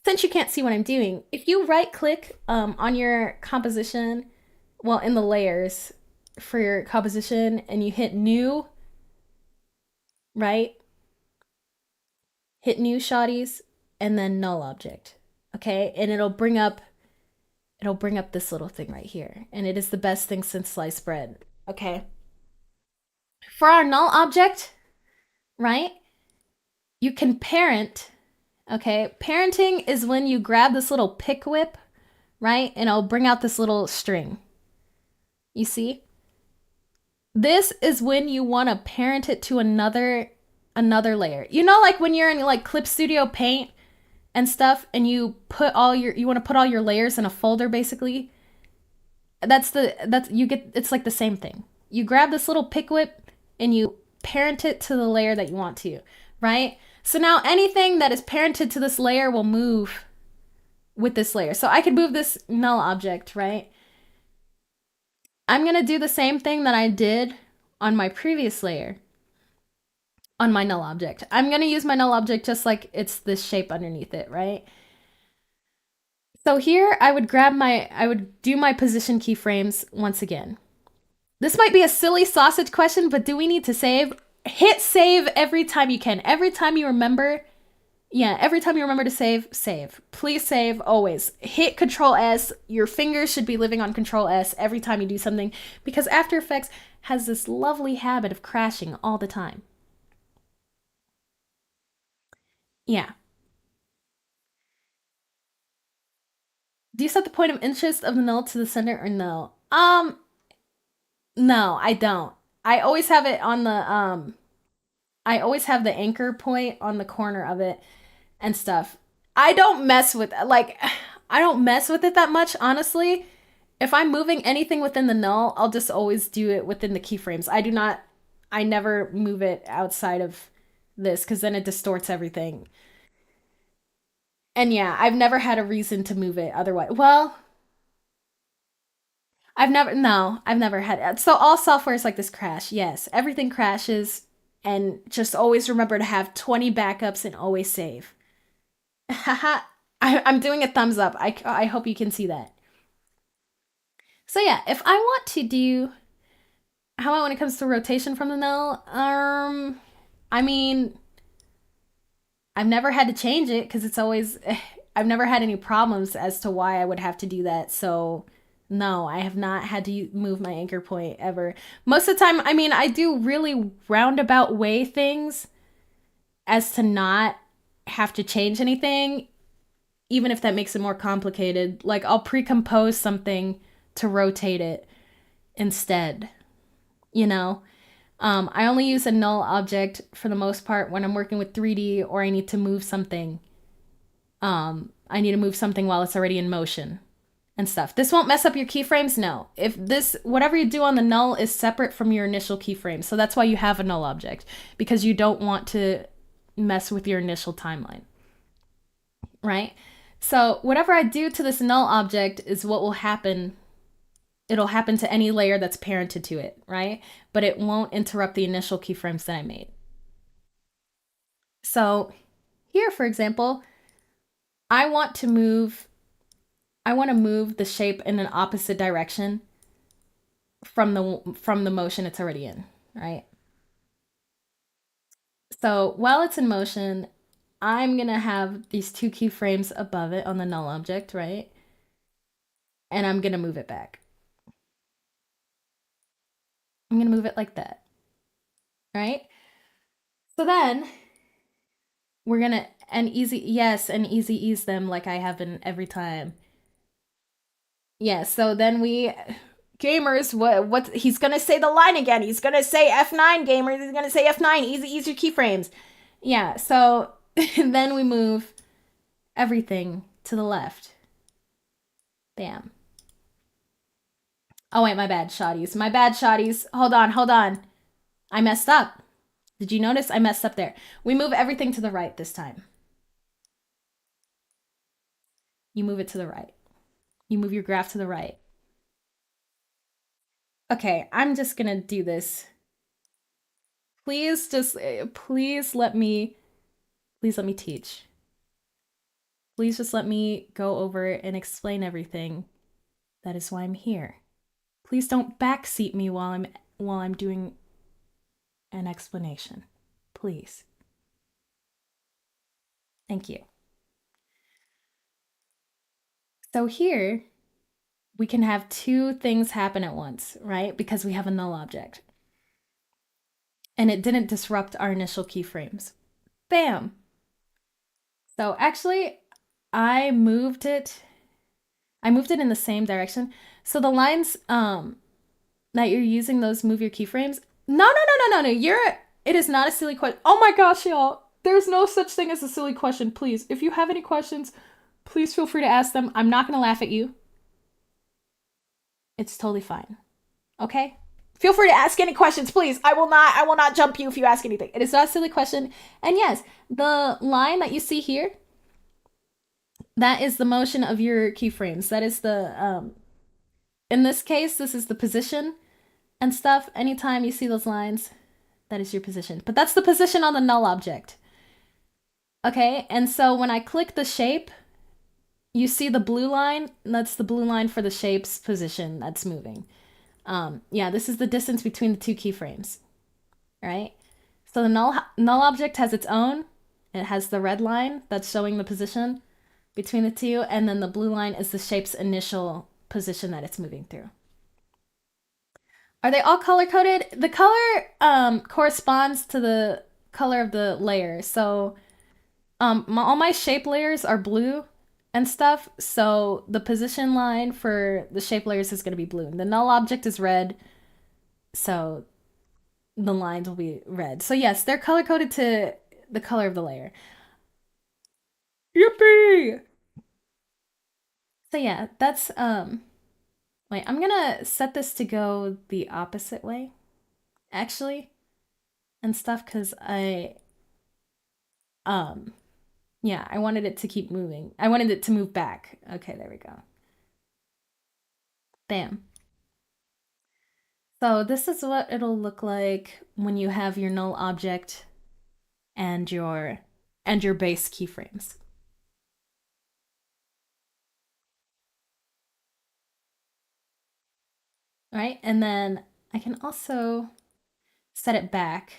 since you can't see what I'm doing, if you right click on your composition, well, in the layers for your composition, and you hit new, right? Hit new shotties and then null object. Okay? And it'll bring up this little thing right here. And it is the best thing since sliced bread. Okay? For our null object, right? You can parent. Okay? Parenting is when you grab this little pick whip, right? And it'll bring out this little string. You see? This is when you want to parent it to another layer. You know, like when you're in like Clip Studio Paint and stuff, and you want to put all your layers in a folder, basically. It's like the same thing. You grab this little pick whip and you parent it to the layer that you want to, right? So now anything that is parented to this layer will move with this layer. So I could move this null object, right? I'm going to do the same thing that I did on my previous layer, on my null object. I'm going to use my null object just like it's this shape underneath it, right? So here I would do my position keyframes once again. This might be a silly sausage question, but do we need to save? Hit save every time you can. Every time you remember to save. Please save always. Hit Control S. Your fingers should be living on Control S every time you do something, because After Effects has this lovely habit of crashing all the time. Yeah. Do you set the point of interest of the null to the center or no? No, I don't. I always have it on the I always have the anchor point on the corner of it and stuff. I don't mess with I don't mess with it that much, honestly. If I'm moving anything within the null, I'll just always do it within the keyframes. I never move it outside of this, because then it distorts everything. And yeah, I've never had a reason to move it otherwise. Well, I've never had it. So all softwares like this crash. Yes, everything crashes, and just always remember to have 20 backups and always save. Haha, I'm doing a thumbs up. I hope you can see that. So yeah, if I want to do how about when it comes to rotation from the null, I mean, I've never had to change it because it's always I've never had any problems as to why I would have to do that. So no, I have not had to move my anchor point ever. Most of the time, I mean, I do really roundabout way things as to not have to change anything, even if that makes it more complicated. Like I'll pre-compose something to rotate it instead, you know? I only use a null object for the most part when I'm working with 3D or I need to move something. I need to move something while it's already in motion and stuff. This won't mess up your keyframes, no. If this, whatever you do on the null is separate from your initial keyframe. So that's why you have a null object, because you don't want to mess with your initial timeline, right? So whatever I do to this null object is what will happen. It'll happen to any layer that's parented to it, right? But it won't interrupt the initial keyframes that I made. So here, for example, I want to move the shape in an opposite direction from the motion it's already in, right? So while it's in motion, I'm gonna have these two keyframes above it on the null object, right? And I'm gonna move it back. I'm gonna move it like that, right? So then we're gonna easy ease them like I have been every time. Yeah, so then we gamers, what he's gonna say the line again. He's gonna say F9 gamers, he's gonna say F9, ease your keyframes. Yeah, so then we move everything to the left. Bam. Oh wait, my bad, shotties. My bad, shotties. Hold on. I messed up. Did you notice I messed up there? We move everything to the right this time. You move it to the right. You move your graph to the right. Okay, I'm just gonna do this. Please let me teach. Please just let me go over and explain everything. That is why I'm here. Please don't backseat me while I'm doing an explanation. Please. Thank you. So here, we can have two things happen at once, right? Because we have a null object. And it didn't disrupt our initial keyframes. Bam! So actually, I moved it in the same direction. So the lines that you're using, those move your keyframes. No. It is not a silly question. Oh my gosh, y'all. There's no such thing as a silly question. Please, if you have any questions, please feel free to ask them. I'm not going to laugh at you. It's totally fine. Okay? Feel free to ask any questions, please. I will not jump you if you ask anything. It is not a silly question. And yes, the line that you see here, that is the motion of your keyframes. That is the in this case, this is the position and stuff. Anytime you see those lines, that is your position. But that's the position on the null object. Okay, and so when I click the shape, you see the blue line? That's the blue line for the shape's position that's moving. Yeah, this is the distance between the two keyframes, right? So the null object has its own. It has the red line that's showing the position between the two, and then the blue line is the shape's initial position that it's moving through. Are they all color coded? The color corresponds to the color of the layer. So all my shape layers are blue and stuff. So the position line for the shape layers is going to be blue. The null object is red. So the lines will be red. So yes, they're color coded to the color of the layer. Yippee! So yeah, that's wait, I'm gonna set this to go the opposite way, actually, and stuff, because yeah, I wanted it to keep moving. I wanted it to move back. Okay, there we go. Bam. So this is what it'll look like when you have your null object and your base keyframes. All right, and then I can also set it back.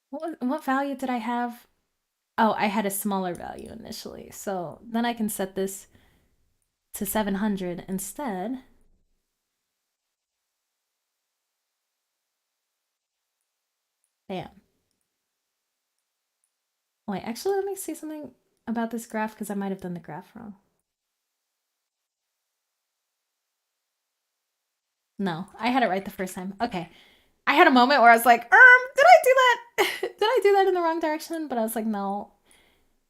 What value did I have? Oh, I had a smaller value initially. So then I can set this to 700 instead. Bam. Wait, actually, let me see something about this graph because I might have done the graph wrong. No, I had it right the first time. Okay. I had a moment where I was like, did I do that? Did I do that in the wrong direction? But I was like, no.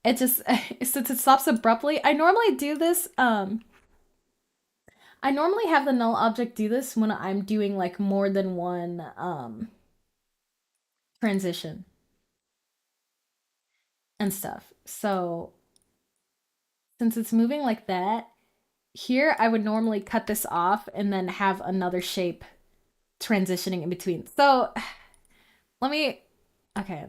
It just, since it stops abruptly, I normally do this, I normally have the null object do this when I'm doing like more than one, transition and stuff. So since it's moving like that, here I would normally cut this off and then have another shape transitioning in between. So let me, okay.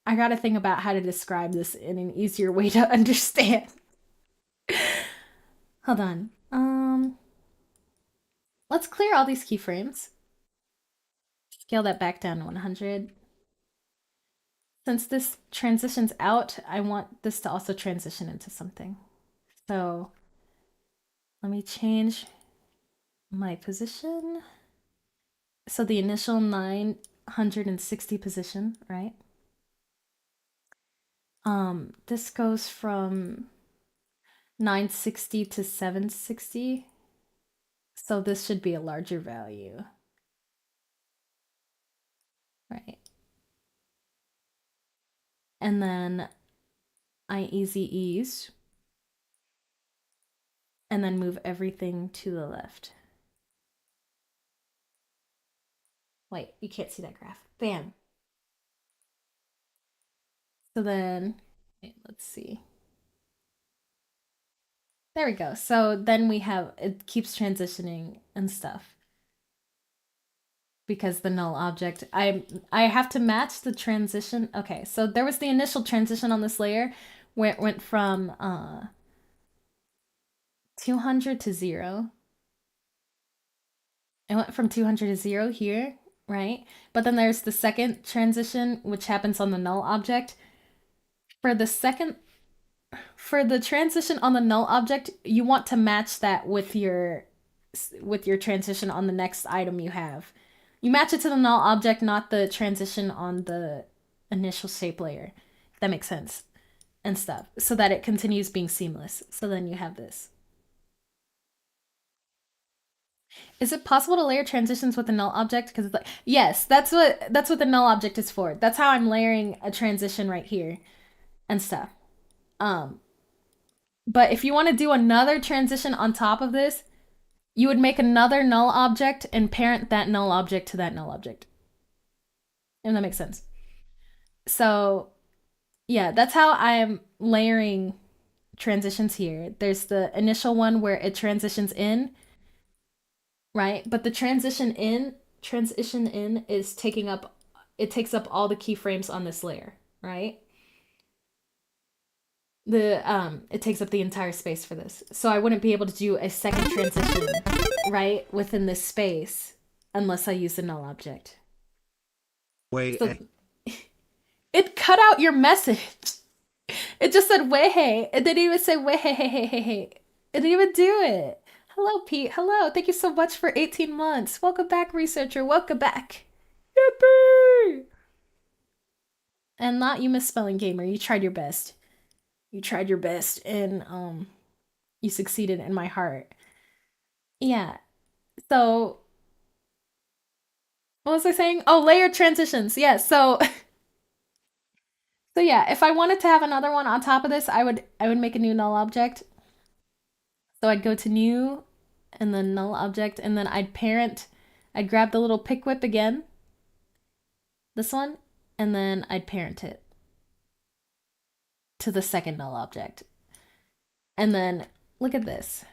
I gotta think about how to describe this in an easier way to understand. Hold on. Let's clear all these keyframes. Scale that back down to 100. Since this transitions out, I want this to also transition into something. So let me change my position. So the initial 960 position, right? This goes from 960 to 760. So this should be a larger value. Right. And then I easy ease. And then move everything to the left. Wait, you can't see that graph. Bam. So then, wait, let's see. There we go. So then we have, it keeps transitioning and stuff. Because the null object, I have to match the transition. Okay, so there was the initial transition on this layer where it went from 200 to 0. It went from 200 to 0 here, right? But then there's the second transition, which happens on the null object. For the second, for the transition on the null object, you want to match that with your transition on the next item you have. You match it to the null object, not the transition on the initial shape layer. If that makes sense. And stuff. So that it continues being seamless. So then you have this. Is it possible to layer transitions with a null object? Because it's like, yes, that's what the null object is for. That's how I'm layering a transition right here and stuff. Um, but if you want to do another transition on top of this, you would make another null object and parent that null object to that null object. If that makes sense. So yeah, that's how I'm layering transitions here. There's the initial one where it transitions in, right? But the transition in is taking up it takes up all the keyframes on this layer, right? The it takes up the entire space for this. So I wouldn't be able to do a second transition, right, within this space unless I use the null object. Way So it cut out your message. It just said way. It didn't even say way. It didn't even do it. Hello, Pete. Hello. Thank you so much for 18 months. Welcome back, researcher. Welcome back. Yippee! And not you misspelling gamer. You tried your best. You tried your best and you succeeded in my heart. Yeah. So what was I saying? Oh, layered transitions. Yeah. So yeah, if I wanted to have another one on top of this, I would make a new null object. So I'd go to new and then null object, and then I'd grab the little pick whip again, this one, and then I'd parent it to the second null object. And then look at this.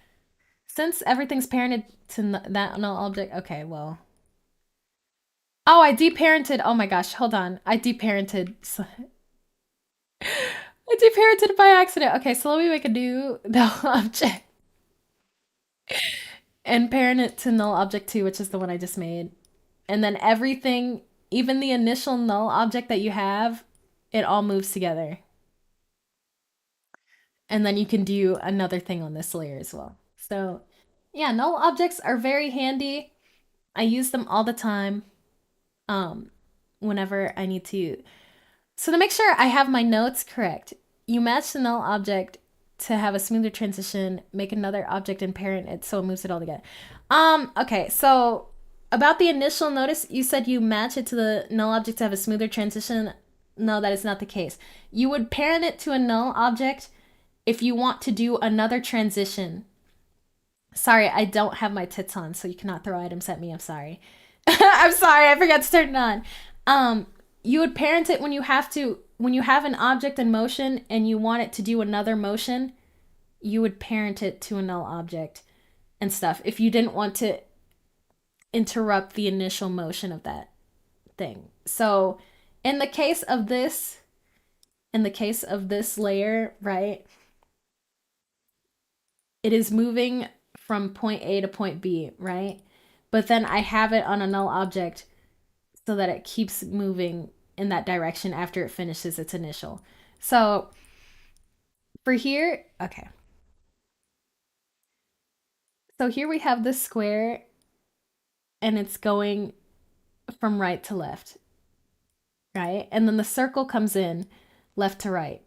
Since everything's parented to that null object, okay, well. Oh, I deparented. Oh my gosh, hold on. I deparented. I deparented by accident. Okay, so let me make a new null object and parent it to null object 2, which is the one I just made. And then everything, even the initial null object that you have, it all moves together. And then you can do another thing on this layer as well. So yeah, null objects are very handy. I use them all the time whenever I need to. So to make sure I have my notes correct, you match the null object to have a smoother transition, make another object and parent it so it moves it all together. Okay, so about the initial notice, you said you match it to the null object to have a smoother transition. No, that is not the case. You would parent it to a null object if you want to do another transition. Sorry, I don't have my tits on, so you cannot throw items at me. I'm sorry. I'm sorry, I forgot to turn it on. You would parent it when you have an object in motion and you want it to do another motion, you would parent it to a null object and stuff if you didn't want to interrupt the initial motion of that thing. So in the case of this layer, right, it is moving from point A to point B, right? But then I have it on a null object so that it keeps moving in that direction after it finishes its initial. So for here, okay. So here we have this square and it's going from right to left, right? And then the circle comes in left to right.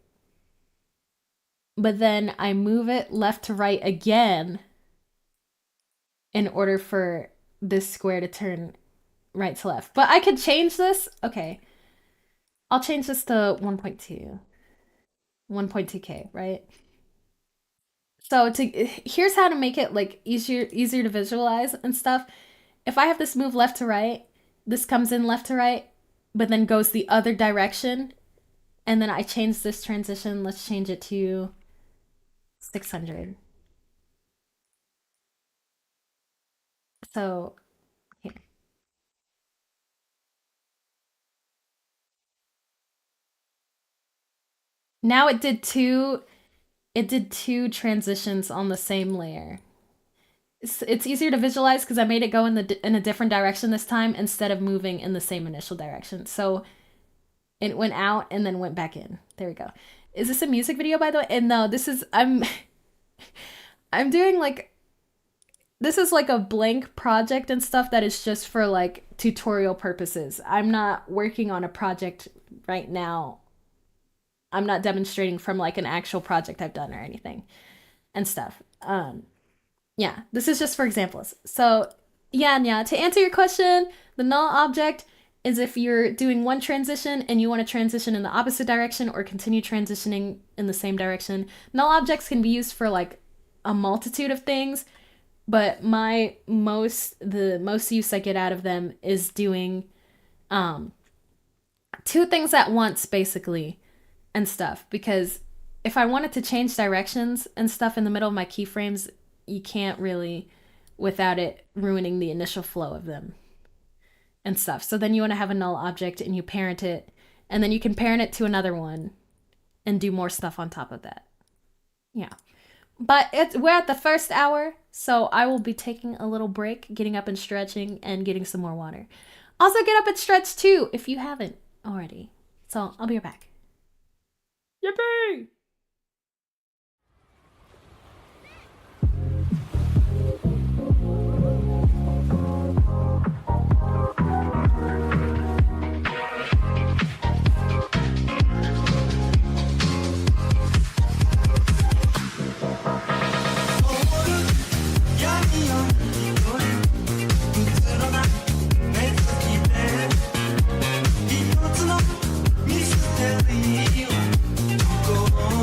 But then I move it left to right again in order for this square to turn right to left. But I could change this. Okay. I'll change this to 1.2. 1.2k, right? So here's how to make it like easier to visualize and stuff. If I have this move left to right, this comes in left to right, but then goes the other direction, and then I change this transition. Let's change it to 600. So here. Now it did two transitions on the same layer. It's easier to visualize because I made it go in a different direction this time instead of moving in the same initial direction. So it went out and then went back in. There we go. Is this a music video, by the way? And no, this is I'm doing like, this is like a blank project and stuff that is just for like tutorial purposes. I'm not working on a project right now. I'm not demonstrating from like an actual project I've done or anything and stuff. Yeah, this is just for examples. So yeah, to answer your question, the null object is if you're doing one transition and you want to transition in the opposite direction or continue transitioning in the same direction. Null objects can be used for like a multitude of things, but the most use I get out of them is doing two things at once basically and stuff, because if I wanted to change directions and stuff in the middle of my keyframes, you can't really without it ruining the initial flow of them and stuff. So then you want to have a null object and you parent it, and then you can parent it to another one and do more stuff on top of that. Yeah. But we're at the first hour, so I will be taking a little break, getting up and stretching, and getting some more water. Also, get up and stretch too if you haven't already. So I'll be right back. Yippee! Go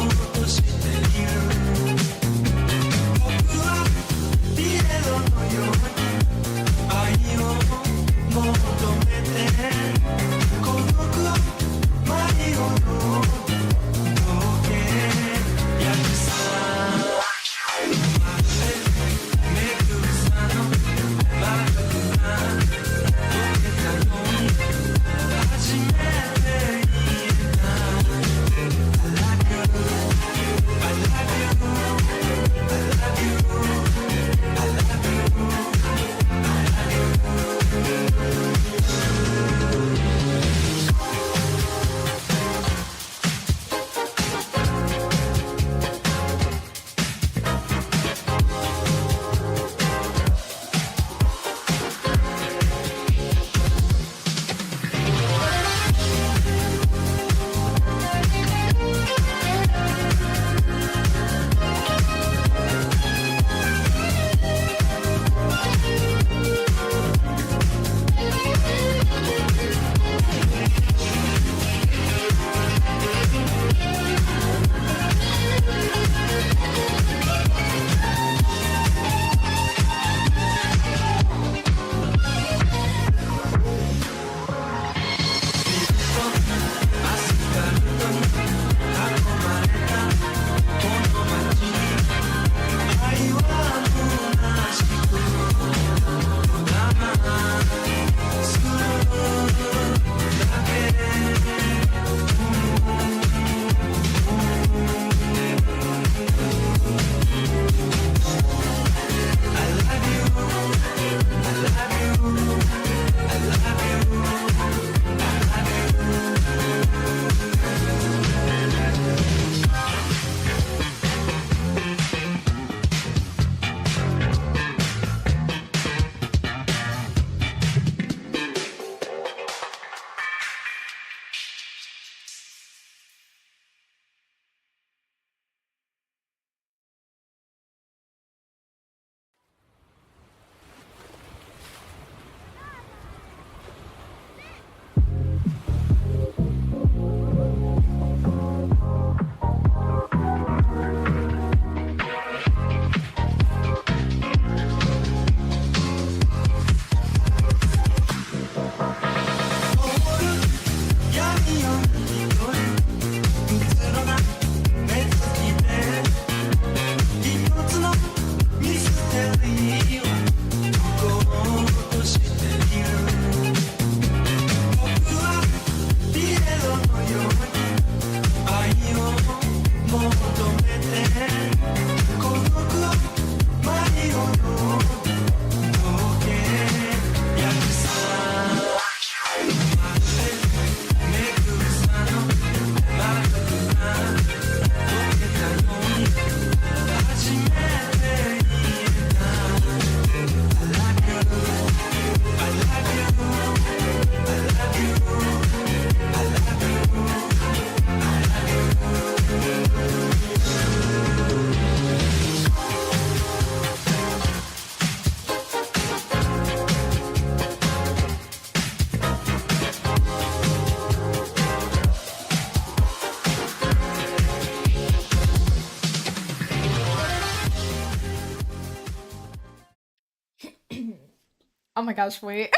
Oh my gosh, wait.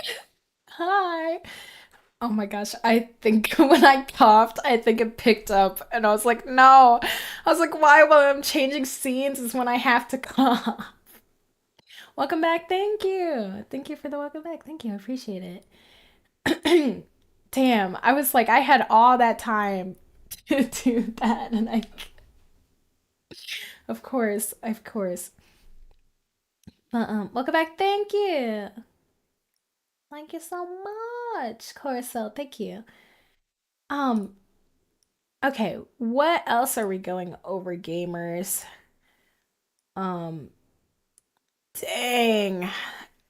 Hi. Oh my gosh, I think when I coughed, I think it picked up, and I was like, no. I was like, why while I'm changing scenes is when I have to cough. Welcome back, thank you. Thank you for the welcome back. Thank you, I appreciate it. Damn, I was like, I had all that time to do that, and of course, of course. Welcome back, thank you. Thank you so much, Corso. Thank you. Um, okay, what else are we going over, gamers? Um, dang.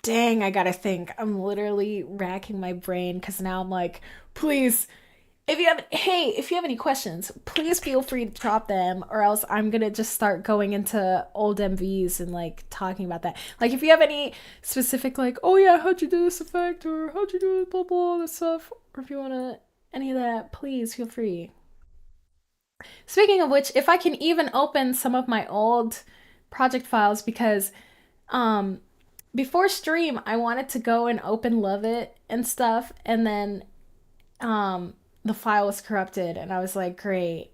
Dang, I gotta think. I'm literally racking my brain because now I'm like, please, if you have any questions, please feel free to drop them, or else I'm gonna just start going into old MVs and like talking about that. Like, if you have any specific, like, oh yeah, how'd you do this effect, or how'd you do blah blah, all this stuff, or if you wanna any of that, please feel free. Speaking of which, if I can even open some of my old project files, because um before stream I wanted to go and open Love It and stuff, and then um the file was corrupted, and I was like, great.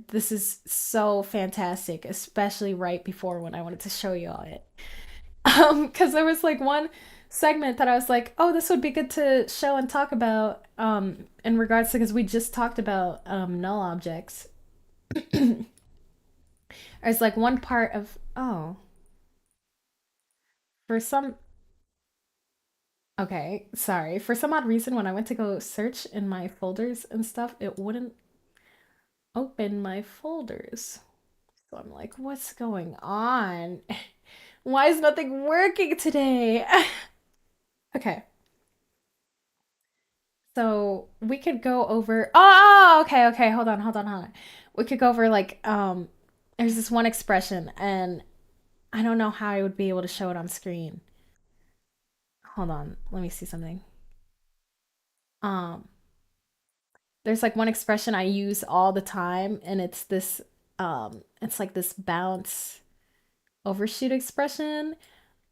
This is so fantastic, especially right before when I wanted to show you all it. Because there was like one segment that I was like, oh, this would be good to show and talk about in regards to, because we just talked about null objects. There's like one part of, oh, for some, okay, sorry. For some odd reason, when I went to go search in my folders and stuff, it wouldn't open my folders. So I'm like, what's going on? Why is nothing working today? Okay. So we could go over, oh, okay, okay. Hold on. We could go over like there's this one expression, and I don't know how I would be able to show it on screen. Hold on. Let me see something. Um there's like one expression I use all the time, and it's like this bounce overshoot expression.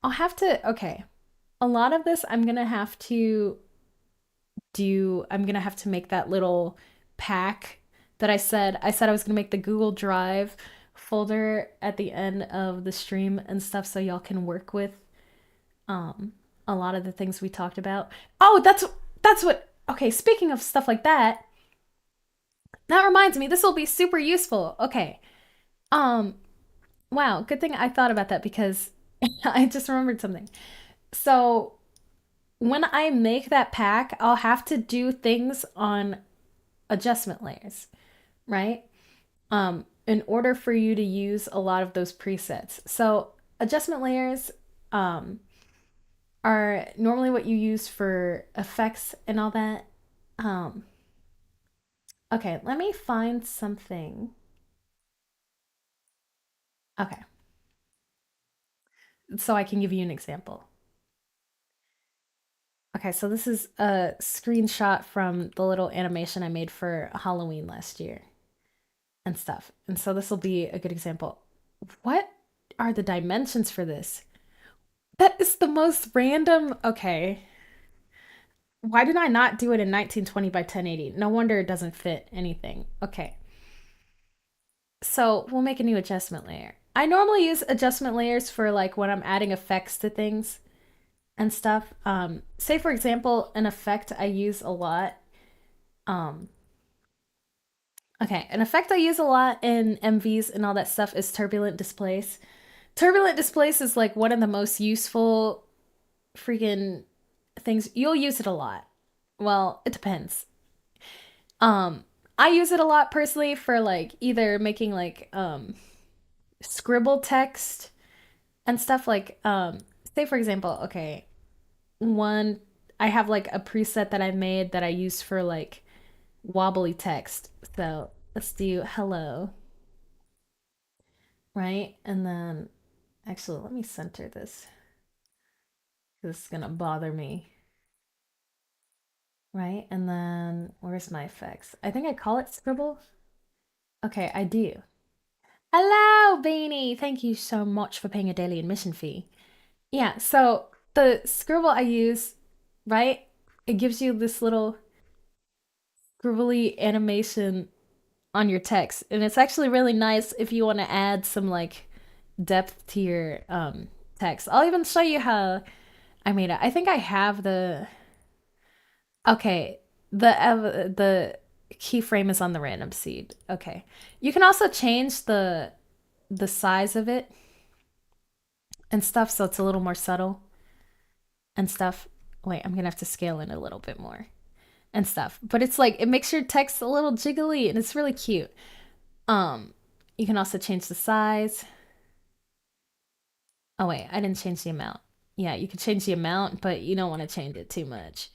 I'll have to, okay. A lot of this I'm gonna have to make that little pack that I said I was gonna make the Google Drive folder at the end of the stream and stuff, so y'all can work with um a lot of the things we talked about. Oh, that's what, okay, speaking of stuff like that, that reminds me, this will be super useful. Okay. Um, wow, good thing I thought about that, because I just remembered something. So, when I make that pack, I'll have to do things on adjustment layers, right? In order for you to use a lot of those presets. So, adjustment layers are normally what you use for effects and all that. Um, okay, let me find something. Okay, so I can give you an example. Okay, so this is a screenshot from the little animation I made for Halloween last year and stuff. And so this will be a good example. What are the dimensions for this? That is the most random. Okay. Why did I not do it in 1920 by 1080? No wonder it doesn't fit anything. Okay. So we'll make a new adjustment layer. I normally use adjustment layers for like when I'm adding effects to things and stuff. Say for example, an effect I use a lot. Um, okay, an effect I use a lot in MVs and all that stuff is turbulent displace. Turbulent displace is like one of the most useful freaking things. You'll use it a lot. Well, it depends. Um, I use it a lot personally for like either making like scribble text and stuff, like say for example, okay, one I have like a preset that I made that I use for like wobbly text. So let's do hello, right? And then actually let me center this. This is gonna bother me. Right? And then where's my effects? I think I call it scribble. Okay, I do. Hello, Beanie. Thank you so much for paying a daily admission fee. Yeah, so the scribble I use, right? It gives you this little scribbly animation on your text, and it's actually really nice if you want to add some like depth to your text. I'll even show you how I made it. I think I have the okay. The keyframe is on the random seed. Okay, you can also change the size of it and stuff, so it's a little more subtle and stuff. Wait, I'm gonna have to scale in a little bit more and stuff. But it's like it makes your text a little jiggly and it's really cute. Um, you can also change the size. Oh wait, I didn't change the amount. Yeah, you can change the amount, but you don't want to change it too much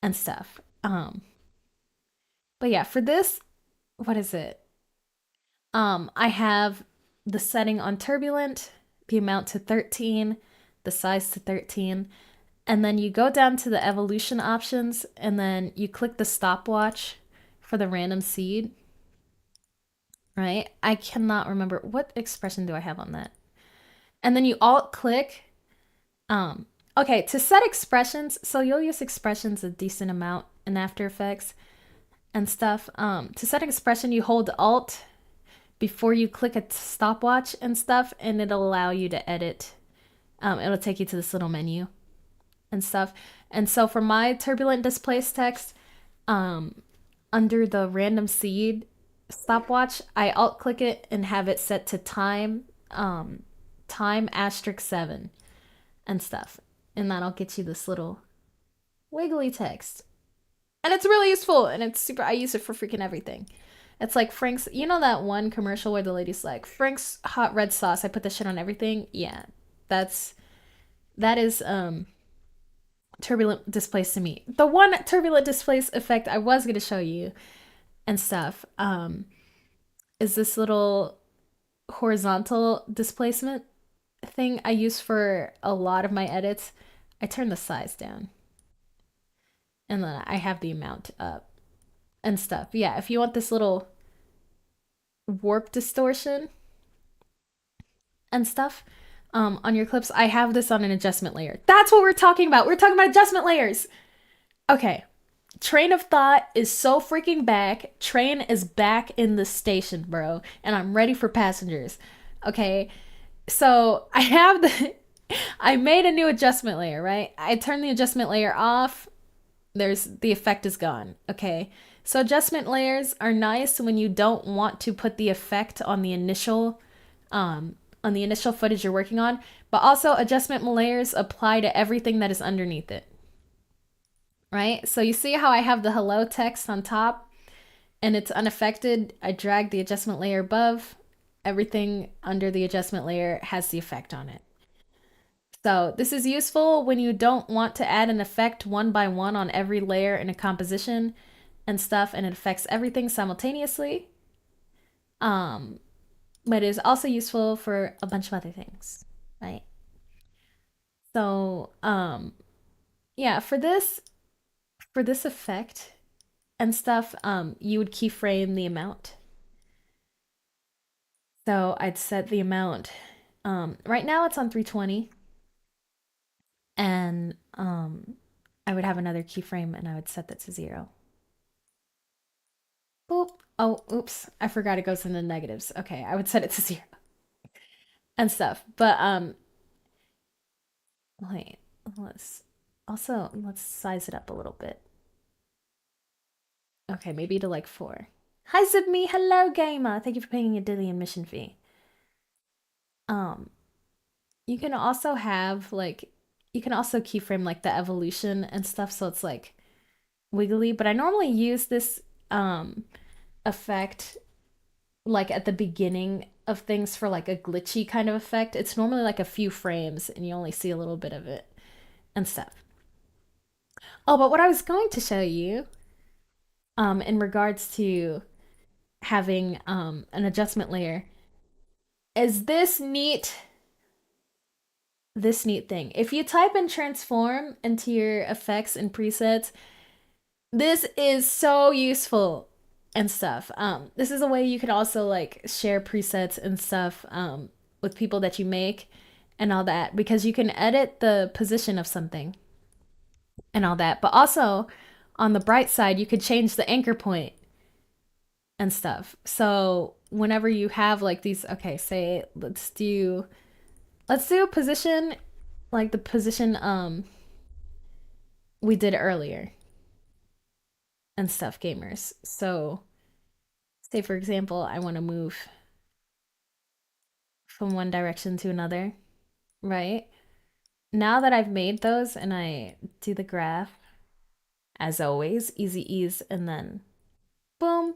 and stuff. But yeah, for this, what is it? I have the setting on turbulent, the amount to 13, the size to 13, and then you go down to the evolution options and then you click the stopwatch for the random seed, right? I cannot remember what expression do I have on that. And then you alt click. Um, okay, to set expressions, so you'll use expressions a decent amount in After Effects and stuff. To set an expression, you hold Alt before you click a stopwatch and stuff, and it'll allow you to edit. It'll take you to this little menu and stuff. And so for my turbulent displaced text, under the random seed stopwatch, I alt click it and have it set to time asterisk 7 and stuff. And that'll get you this little wiggly text. And it's really useful and it's super, I use it for freaking everything. It's like Frank's, you know that one commercial where the lady's like, Frank's hot red sauce, I put this shit on everything? Yeah. That is turbulent displace to me. The one turbulent displace effect I was gonna show you and stuff, is this little horizontal displacement thing I use for a lot of my edits. I turn the size down. And then I have the amount up and stuff. Yeah, if you want this little warp distortion and stuff on your clips, I have this on an adjustment layer. That's what we're talking about. We're talking about adjustment layers. Okay. Train of thought is so freaking back. Train is back in the station, bro. And I'm ready for passengers. Okay. So I have the I made a new adjustment layer, right? I turned the adjustment layer off. There's the effect is gone. Okay. So adjustment layers are nice when you don't want to put the effect on the initial footage you're working on, but also adjustment layers apply to everything that is underneath it. Right? So you see how I have the hello text on top and it's unaffected. I drag the adjustment layer above. Everything under the adjustment layer has the effect on it. So this is useful when you don't want to add an effect one by one on every layer in a composition and stuff, and it affects everything simultaneously. But it is also useful for a bunch of other things, right? So, yeah, for this effect and stuff, you would keyframe the amount. So I'd set the amount. Right now it's on 320. And I would have another keyframe and I would set that to 0. Boop. Oh, oops. I forgot it goes in the negatives. Okay, I would set it to 0 and stuff. But wait, let's size it up a little bit. Okay, maybe to like 4. Hi Zibme, hello gamer. Thank you for paying your daily admission fee. You can also have like you can also keyframe like the evolution and stuff, so it's like wiggly. But I normally use this effect like at the beginning of things for like a glitchy kind of effect. It's normally like a few frames and you only see a little bit of it and stuff. Oh, but what I was going to show you in regards to having an adjustment layer is this neat thing. If you type in transform into your effects and presets, this is so useful and stuff. This is a way you can also like share presets and stuff with people that you make and all that, because you can edit the position of something and all that. But also, on the bright side, you could change the anchor point and stuff. So whenever you have like these, okay, say let's do a position like the position we did earlier and stuff, gamers. So say for example, I want to move from one direction to another, right? Now that I've made those and I do the graph, as always, easy ease, and then boom,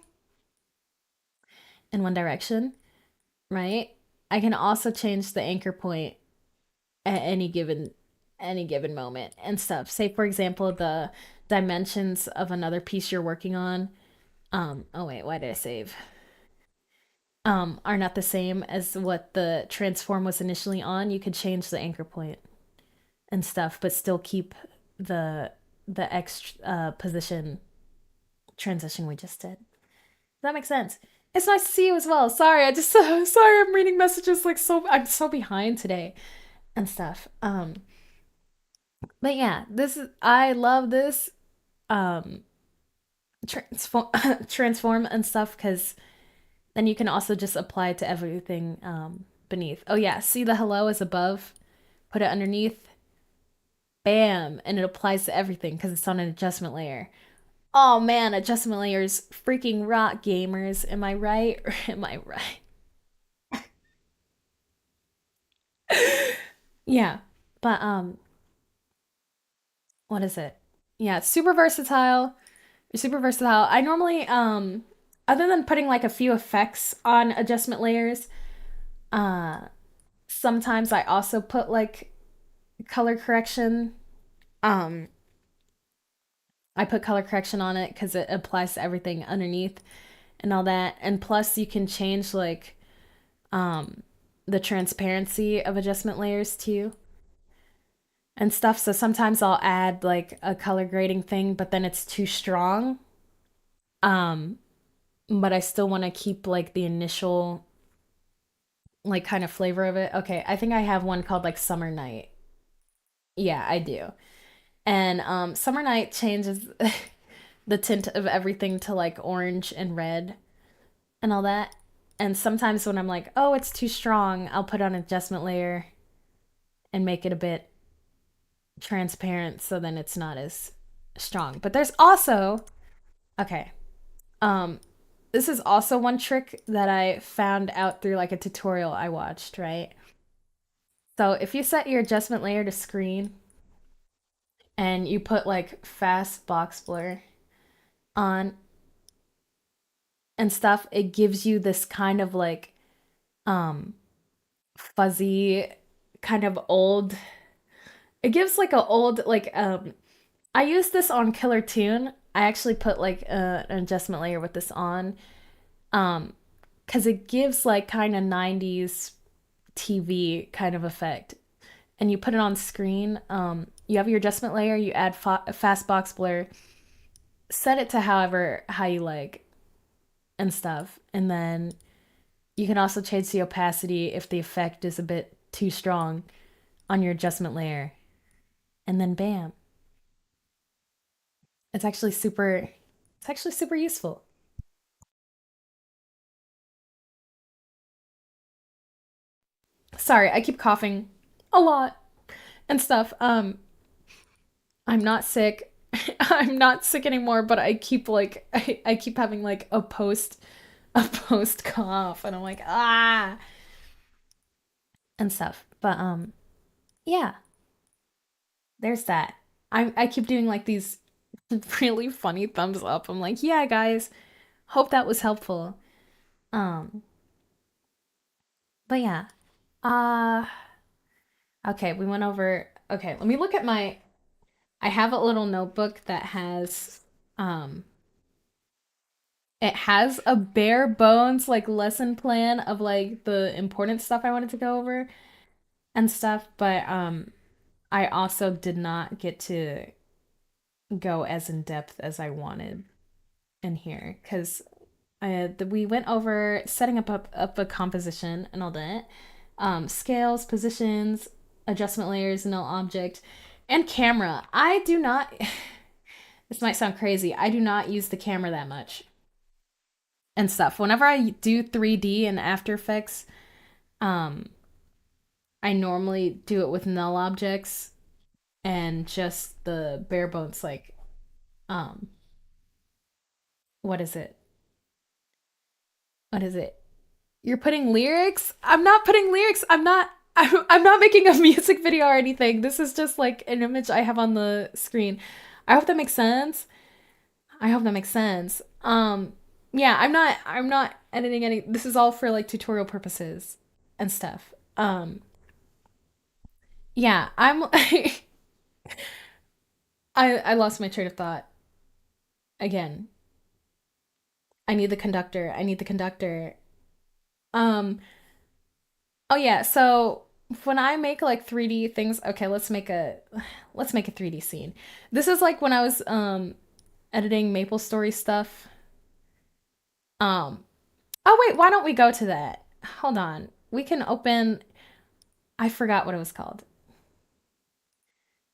in one direction, right? I can also change the anchor point at any given moment and stuff. Say for example, the dimensions of another piece you're working on. Oh wait, why did I save? Are not the same as what the transform was initially on. You could change the anchor point and stuff, but still keep the X position transition we just did. Does that make sense? It's nice to see you as well. Sorry, I just sorry I'm reading messages like I'm so behind today and stuff. But yeah, this is I love this um transform transform and stuff because then you can also just apply it to everything beneath. Oh yeah, see the hello is above, put it underneath, bam, and it applies to everything because it's on an adjustment layer. Oh man, adjustment layers freaking rock, gamers. Am I right or am I right? Yeah. But what is it? Yeah, it's super versatile. Super versatile. I normally other than putting like a few effects on adjustment layers, uh sometimes I also put like color correction. Um I put color correction on it cuz it applies to everything underneath and all that. And plus you can change like um the transparency of adjustment layers too and stuff. So sometimes I'll add like a color grading thing, but then it's too strong. Um but I still want to keep like the initial like kind of flavor of it. Okay, I think I have one called like Summer Night. Yeah, I do. And Summer Night changes the tint of everything to like orange and red and all that. And sometimes when I'm like, "Oh, it's too strong," I'll put on an adjustment layer and make it a bit transparent so then it's not as strong. But there's also okay. Um this is also one trick that I found out through like a tutorial I watched, right? So if you set your adjustment layer to screen and you put like fast box blur on and stuff, it gives you this kind of like um fuzzy kind of old it gives like a old like I used this on Killer Tune. I actually put like an adjustment layer with this on um because it gives like kind of 90s TV kind of effect and you put it on screen. You have your adjustment layer, you add fast box blur, set it to however how you like and stuff, and then you can also change the opacity if the effect is a bit too strong on your adjustment layer, and then bam, it's actually super. It's actually super useful. Sorry, I keep coughing a lot and stuff. I'm not sick. I'm not sick anymore, but I keep like I keep having like a post cough and I'm like and stuff. But yeah, there's that. I keep doing like these really funny thumbs up. I'm like, "Yeah, guys, hope that was helpful." Um but yeah. Uh okay, we went over okay, let me look at my I have a little notebook that has um it has a bare bones like lesson plan of like the important stuff I wanted to go over and stuff, but I also did not get to go as in depth as I wanted in here because we went over setting up a composition and all that, Scales, positions, adjustment layers, null object, and camera. I do not, this might sound crazy, I do not use the camera that much and stuff. Whenever I do 3D in After Effects, um, I normally do it with null objects and just the bare bones, like, um, what is it? What is it? You're putting lyrics? I'm not putting lyrics. I'm not making a music video or anything. This is just like an image I have on the screen. I hope that makes sense. I hope that makes sense. Yeah, I'm not editing any. This is all for like tutorial purposes and stuff. Yeah, I'm I lost my train of thought again. I need the conductor. I need the conductor. Um Oh yeah, so when I make like 3D things, okay, let's make a 3D scene. This is like when I was editing Maple Story stuff. Um oh wait, why don't we go to that? Hold on. We can open I forgot what it was called.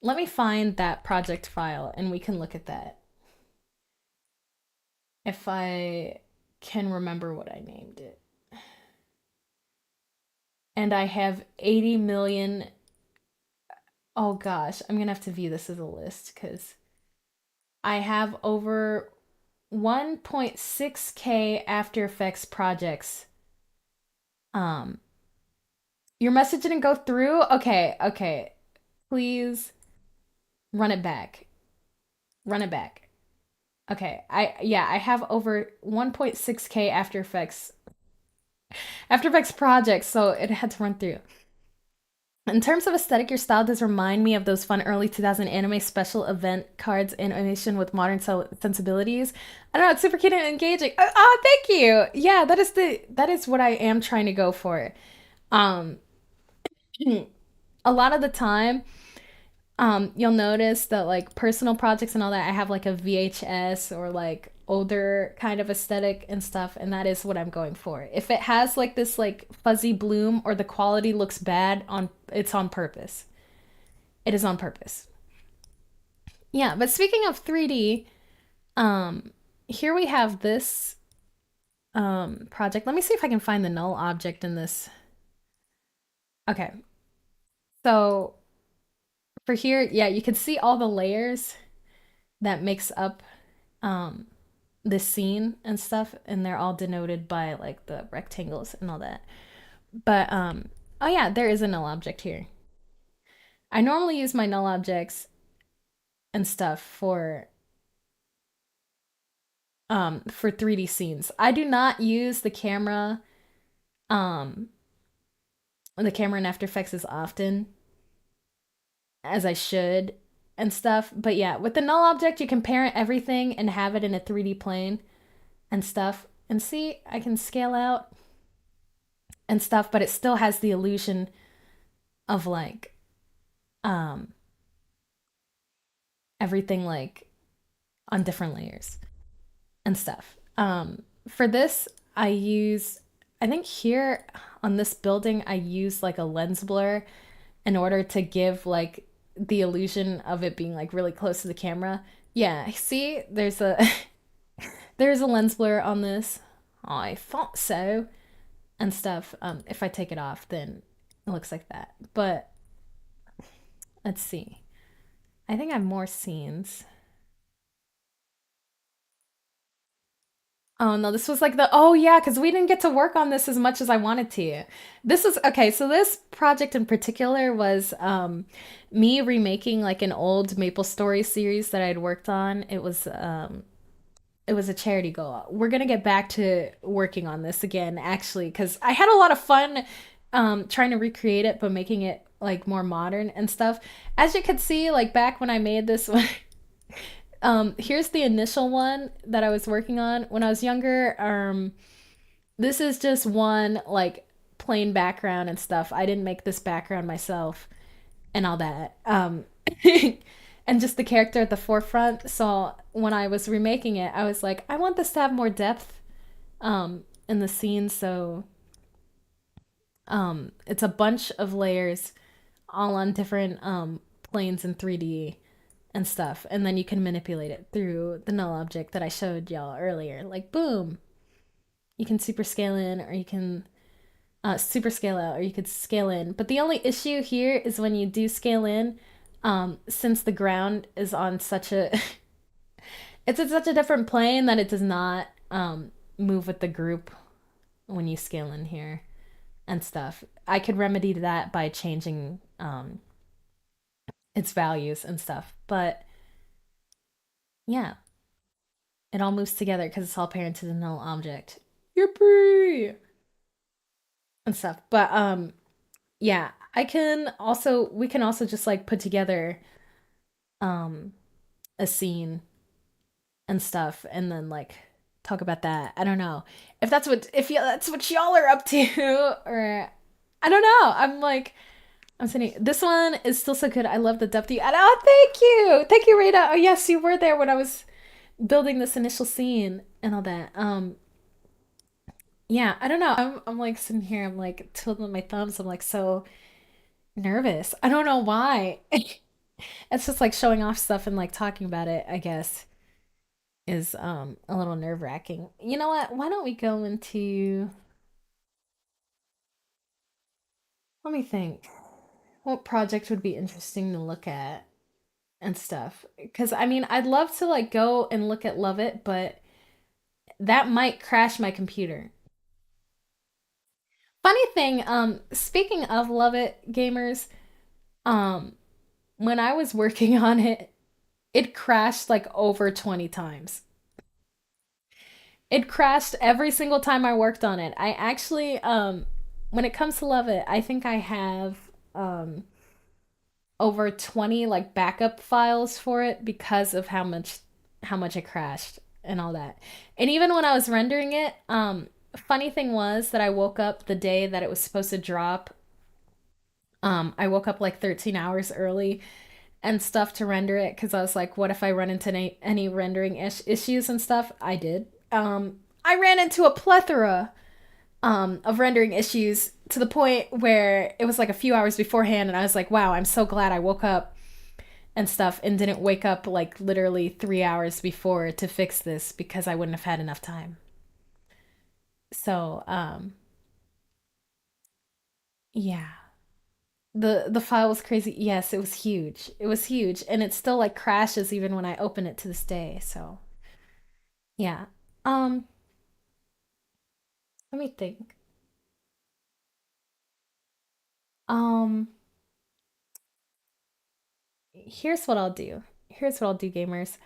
Let me find that project file and we can look at that. If I can remember what I named it. And I have 80 million. Oh gosh, I'm gonna have to view this as a list because I have over 1.6K After Effects projects. Um, your message didn't go through? Okay, okay. Please run it back. Run it back. Okay. I have over 1.6K After Effects projects, so it had to run through. In terms of aesthetic, your style does remind me of those fun early 2000 anime special event cards animation with modern sensibilities. I don't know, it's super cute and engaging. Oh, thank you. Yeah, that is what I am trying to go for. Um, a lot of the time, you'll notice that like personal projects and all that, I have like a VHS or like older kind of aesthetic and stuff, and that is what I'm going for. If it has like this like fuzzy bloom or the quality looks bad on it's on purpose. It is on purpose. Yeah, but speaking of 3D, um here we have this project. Let me see if I can find the null object in this. Okay. So for here, yeah, you can see all the layers that makes up um this scene and stuff, and they're all denoted by like the rectangles and all that. But oh yeah, there is a null object here. I normally use my null objects and stuff for 3D scenes. I do not use um the camera in After Effects as often as I should and stuff. But yeah, with the null object, you can parent everything and have it in a 3D plane and stuff. And see, I can scale out and stuff, but it still has the illusion of like um everything like on different layers and stuff. For this, I think here on this building, I use like a lens blur in order to give like the illusion of it being like really close to the camera. Yeah, see, there's a lens blur on this. I thought so and stuff. If I take it off, then it looks like that. But let's see. I think I have more scenes. Oh no, this was like the oh yeah, because we didn't get to work on this as much as I wanted to. This was okay, so this project in particular was me remaking like an old Maple Story series that I'd worked on. It was a charity goal. We're gonna get back to working on this again, actually, because I had a lot of fun trying to recreate it, but making it like more modern and stuff. As you could see, like back when I made this one, here's the initial one that I was working on when I was younger. This is just one like plain background and stuff. I didn't make this background myself and all that. And just the character at the forefront. So when I was remaking it, I was like, I want this to have more depth in the scene. So It's a bunch of layers all on different planes in 3D and stuff. And then you can manipulate it through the null object that I showed y'all earlier. Like, boom, you can super scale in or you can super scale out or you could scale in. But the only issue here is when you do scale in, since the ground is on such a it's in such a different plane that it does not move with the group when you scale in here and stuff. I could remedy that by changing its values and stuff. But yeah, it all moves together because it's all parent to the null object. Yippee! And stuff. But yeah, we can also just like put together um a scene and stuff and then like talk about that. I don't know. That's what y'all are up to or I don't know. I'm sitting. This one is still so good. I love the depth you add. Oh, thank you. Thank you, Rita. Oh yes, you were there when I was building this initial scene and all that. Yeah, I don't know. I'm like sitting here, I'm like twiddling my thumbs. I'm like so nervous. I don't know why. It's just like showing off stuff and like talking about it, I guess, is a little nerve-wracking. You know what? Why don't we go into let me think. What project would be interesting to look at and stuff? Because I mean, I'd love to like go and look at Love It, but that might crash my computer. Funny thing, speaking of Love It gamers, um, when I was working on it, it crashed like over 20 times. It crashed every single time I worked on it. I actually, when it comes to Love It, I think I have over 20 like backup files for it because of how much it crashed and all that. And even when I was rendering it, funny thing was that I woke up the day that it was supposed to drop. I woke up like 13 hours early and stuff to render it because I was like, what if I run into any rendering issues and stuff? I did. I ran into a plethora of rendering issues to the point where it was like a few hours beforehand, and I was like, wow, I'm so glad I woke up and stuff and didn't wake up like literally 3 hours before to fix this because I wouldn't have had enough time. So, yeah. The file was crazy. Yes, it was huge. It was huge. And it still like crashes even when I open it to this day. So yeah. Um, let me think. Um, here's what I'll do. Here's what I'll do, gamers.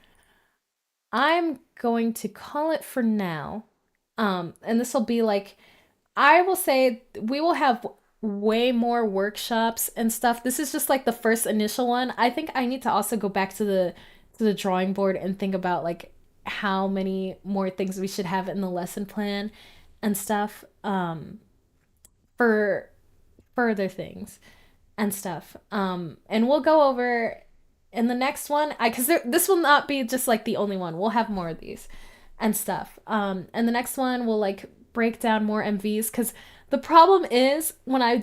I'm going to call it for now. And this will be like I will say we will have way more workshops and stuff. This is just like the first initial one. I think I need to also go back to the drawing board and think about like how many more things we should have in the lesson plan and stuff for further things and stuff. And we'll go over in the next one. Because this will not be just like the only one. We'll have more of these and stuff. And the next one will like break down more MVs because the problem is when I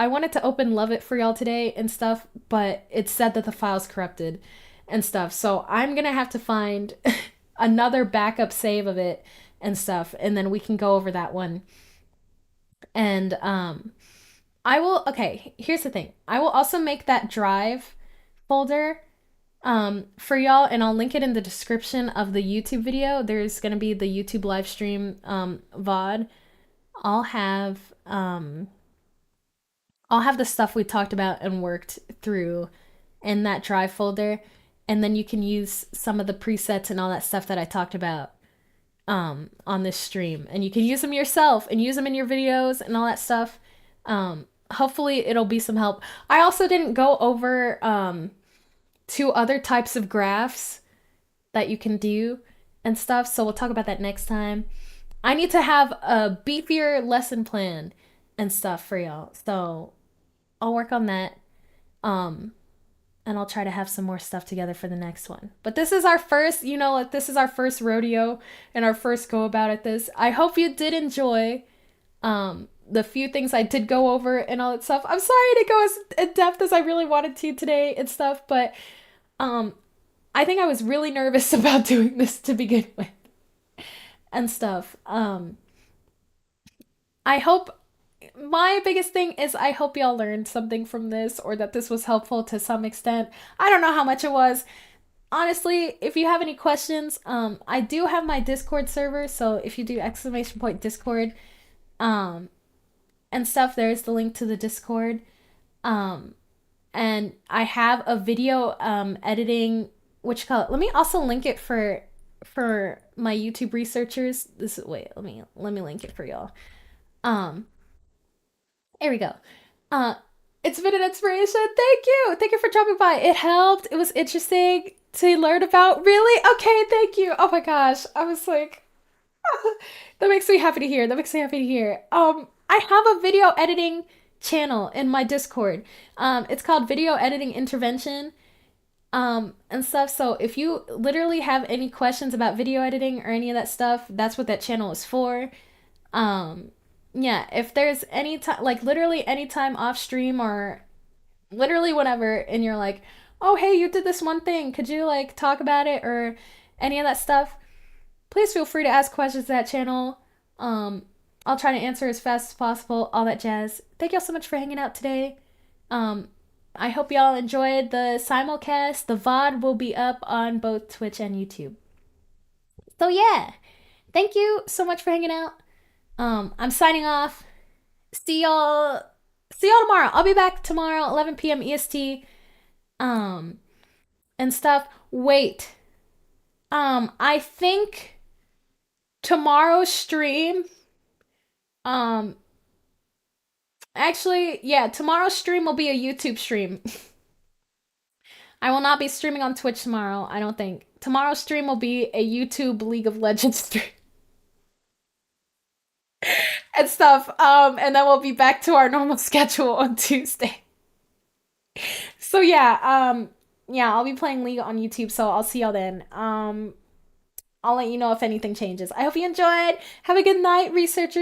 wanted to open Love It for y'all today and stuff, but it said that the file's corrupted and stuff. So I'm gonna have to find another backup save of it and stuff, and then we can go over that one. And I will okay, here's the thing. I will also make that drive folder for y'all, and I'll link it in the description of the YouTube video. There's gonna be the YouTube live stream VOD. I'll have um I'll have the stuff we talked about and worked through in that drive folder, and then you can use some of the presets and all that stuff that I talked about on this stream, and you can use them yourself and use them in your videos and all that stuff. Hopefully it'll be some help. I also didn't go over two other types of graphs that you can do and stuff, so we'll talk about that next time. I need to have a beefier lesson plan and stuff for y'all, so I'll work on that. Um, and I'll try to have some more stuff together for the next one. But this is our first, like this is our first rodeo and our first go about at this. I hope you did enjoy the few things I did go over and all that stuff. I'm sorry I didn't go as in depth as I really wanted to today and stuff, but um I think I was really nervous about doing this to begin with and stuff. I hope my biggest thing is I hope y'all learned something from this or that this was helpful to some extent. I don't know how much it was. Honestly, if you have any questions, I do have my Discord server, so if you do exclamation point Discord, um, and stuff, there's the link to the Discord. Um, and I have a video editing which call it. Let me also link it for my YouTube researchers. This is wait, let me link it for y'all. Um, Here we go. Uh, it's been an inspiration. Thank you. Thank you for dropping by. It helped. It was interesting to learn about. Really? Okay, thank you. Oh my gosh. I was like, that makes me happy to hear. That makes me happy to hear. I have a video editing channel in my Discord. It's called Video Editing Intervention. And stuff. So if you literally have any questions about video editing or any of that stuff, that's what that channel is for. Um, yeah, if there's any time, like literally any time off stream or literally whenever, and you're like, oh, hey, you did this one thing, could you like talk about it or any of that stuff, please feel free to ask questions to that channel. Um, I'll try to answer as fast as possible, all that jazz. Thank y'all so much for hanging out today. Um, I hope y'all enjoyed the simulcast. The VOD will be up on both Twitch and YouTube. So yeah, thank you so much for hanging out. I'm signing off. See y'all. See y'all tomorrow. I'll be back tomorrow, 11 p.m. EST. Um, and stuff. Wait. I think tomorrow's stream. Um, Actually, yeah, tomorrow's stream will be a YouTube stream. I will not be streaming on Twitch tomorrow. I don't think. Tomorrow's stream will be a YouTube League of Legends stream. And stuff. And then we'll be back to our normal schedule on Tuesday. So yeah, I'll be playing League on YouTube, so I'll see y'all then. I'll let you know if anything changes. I hope you enjoyed. Have a good night, researchers.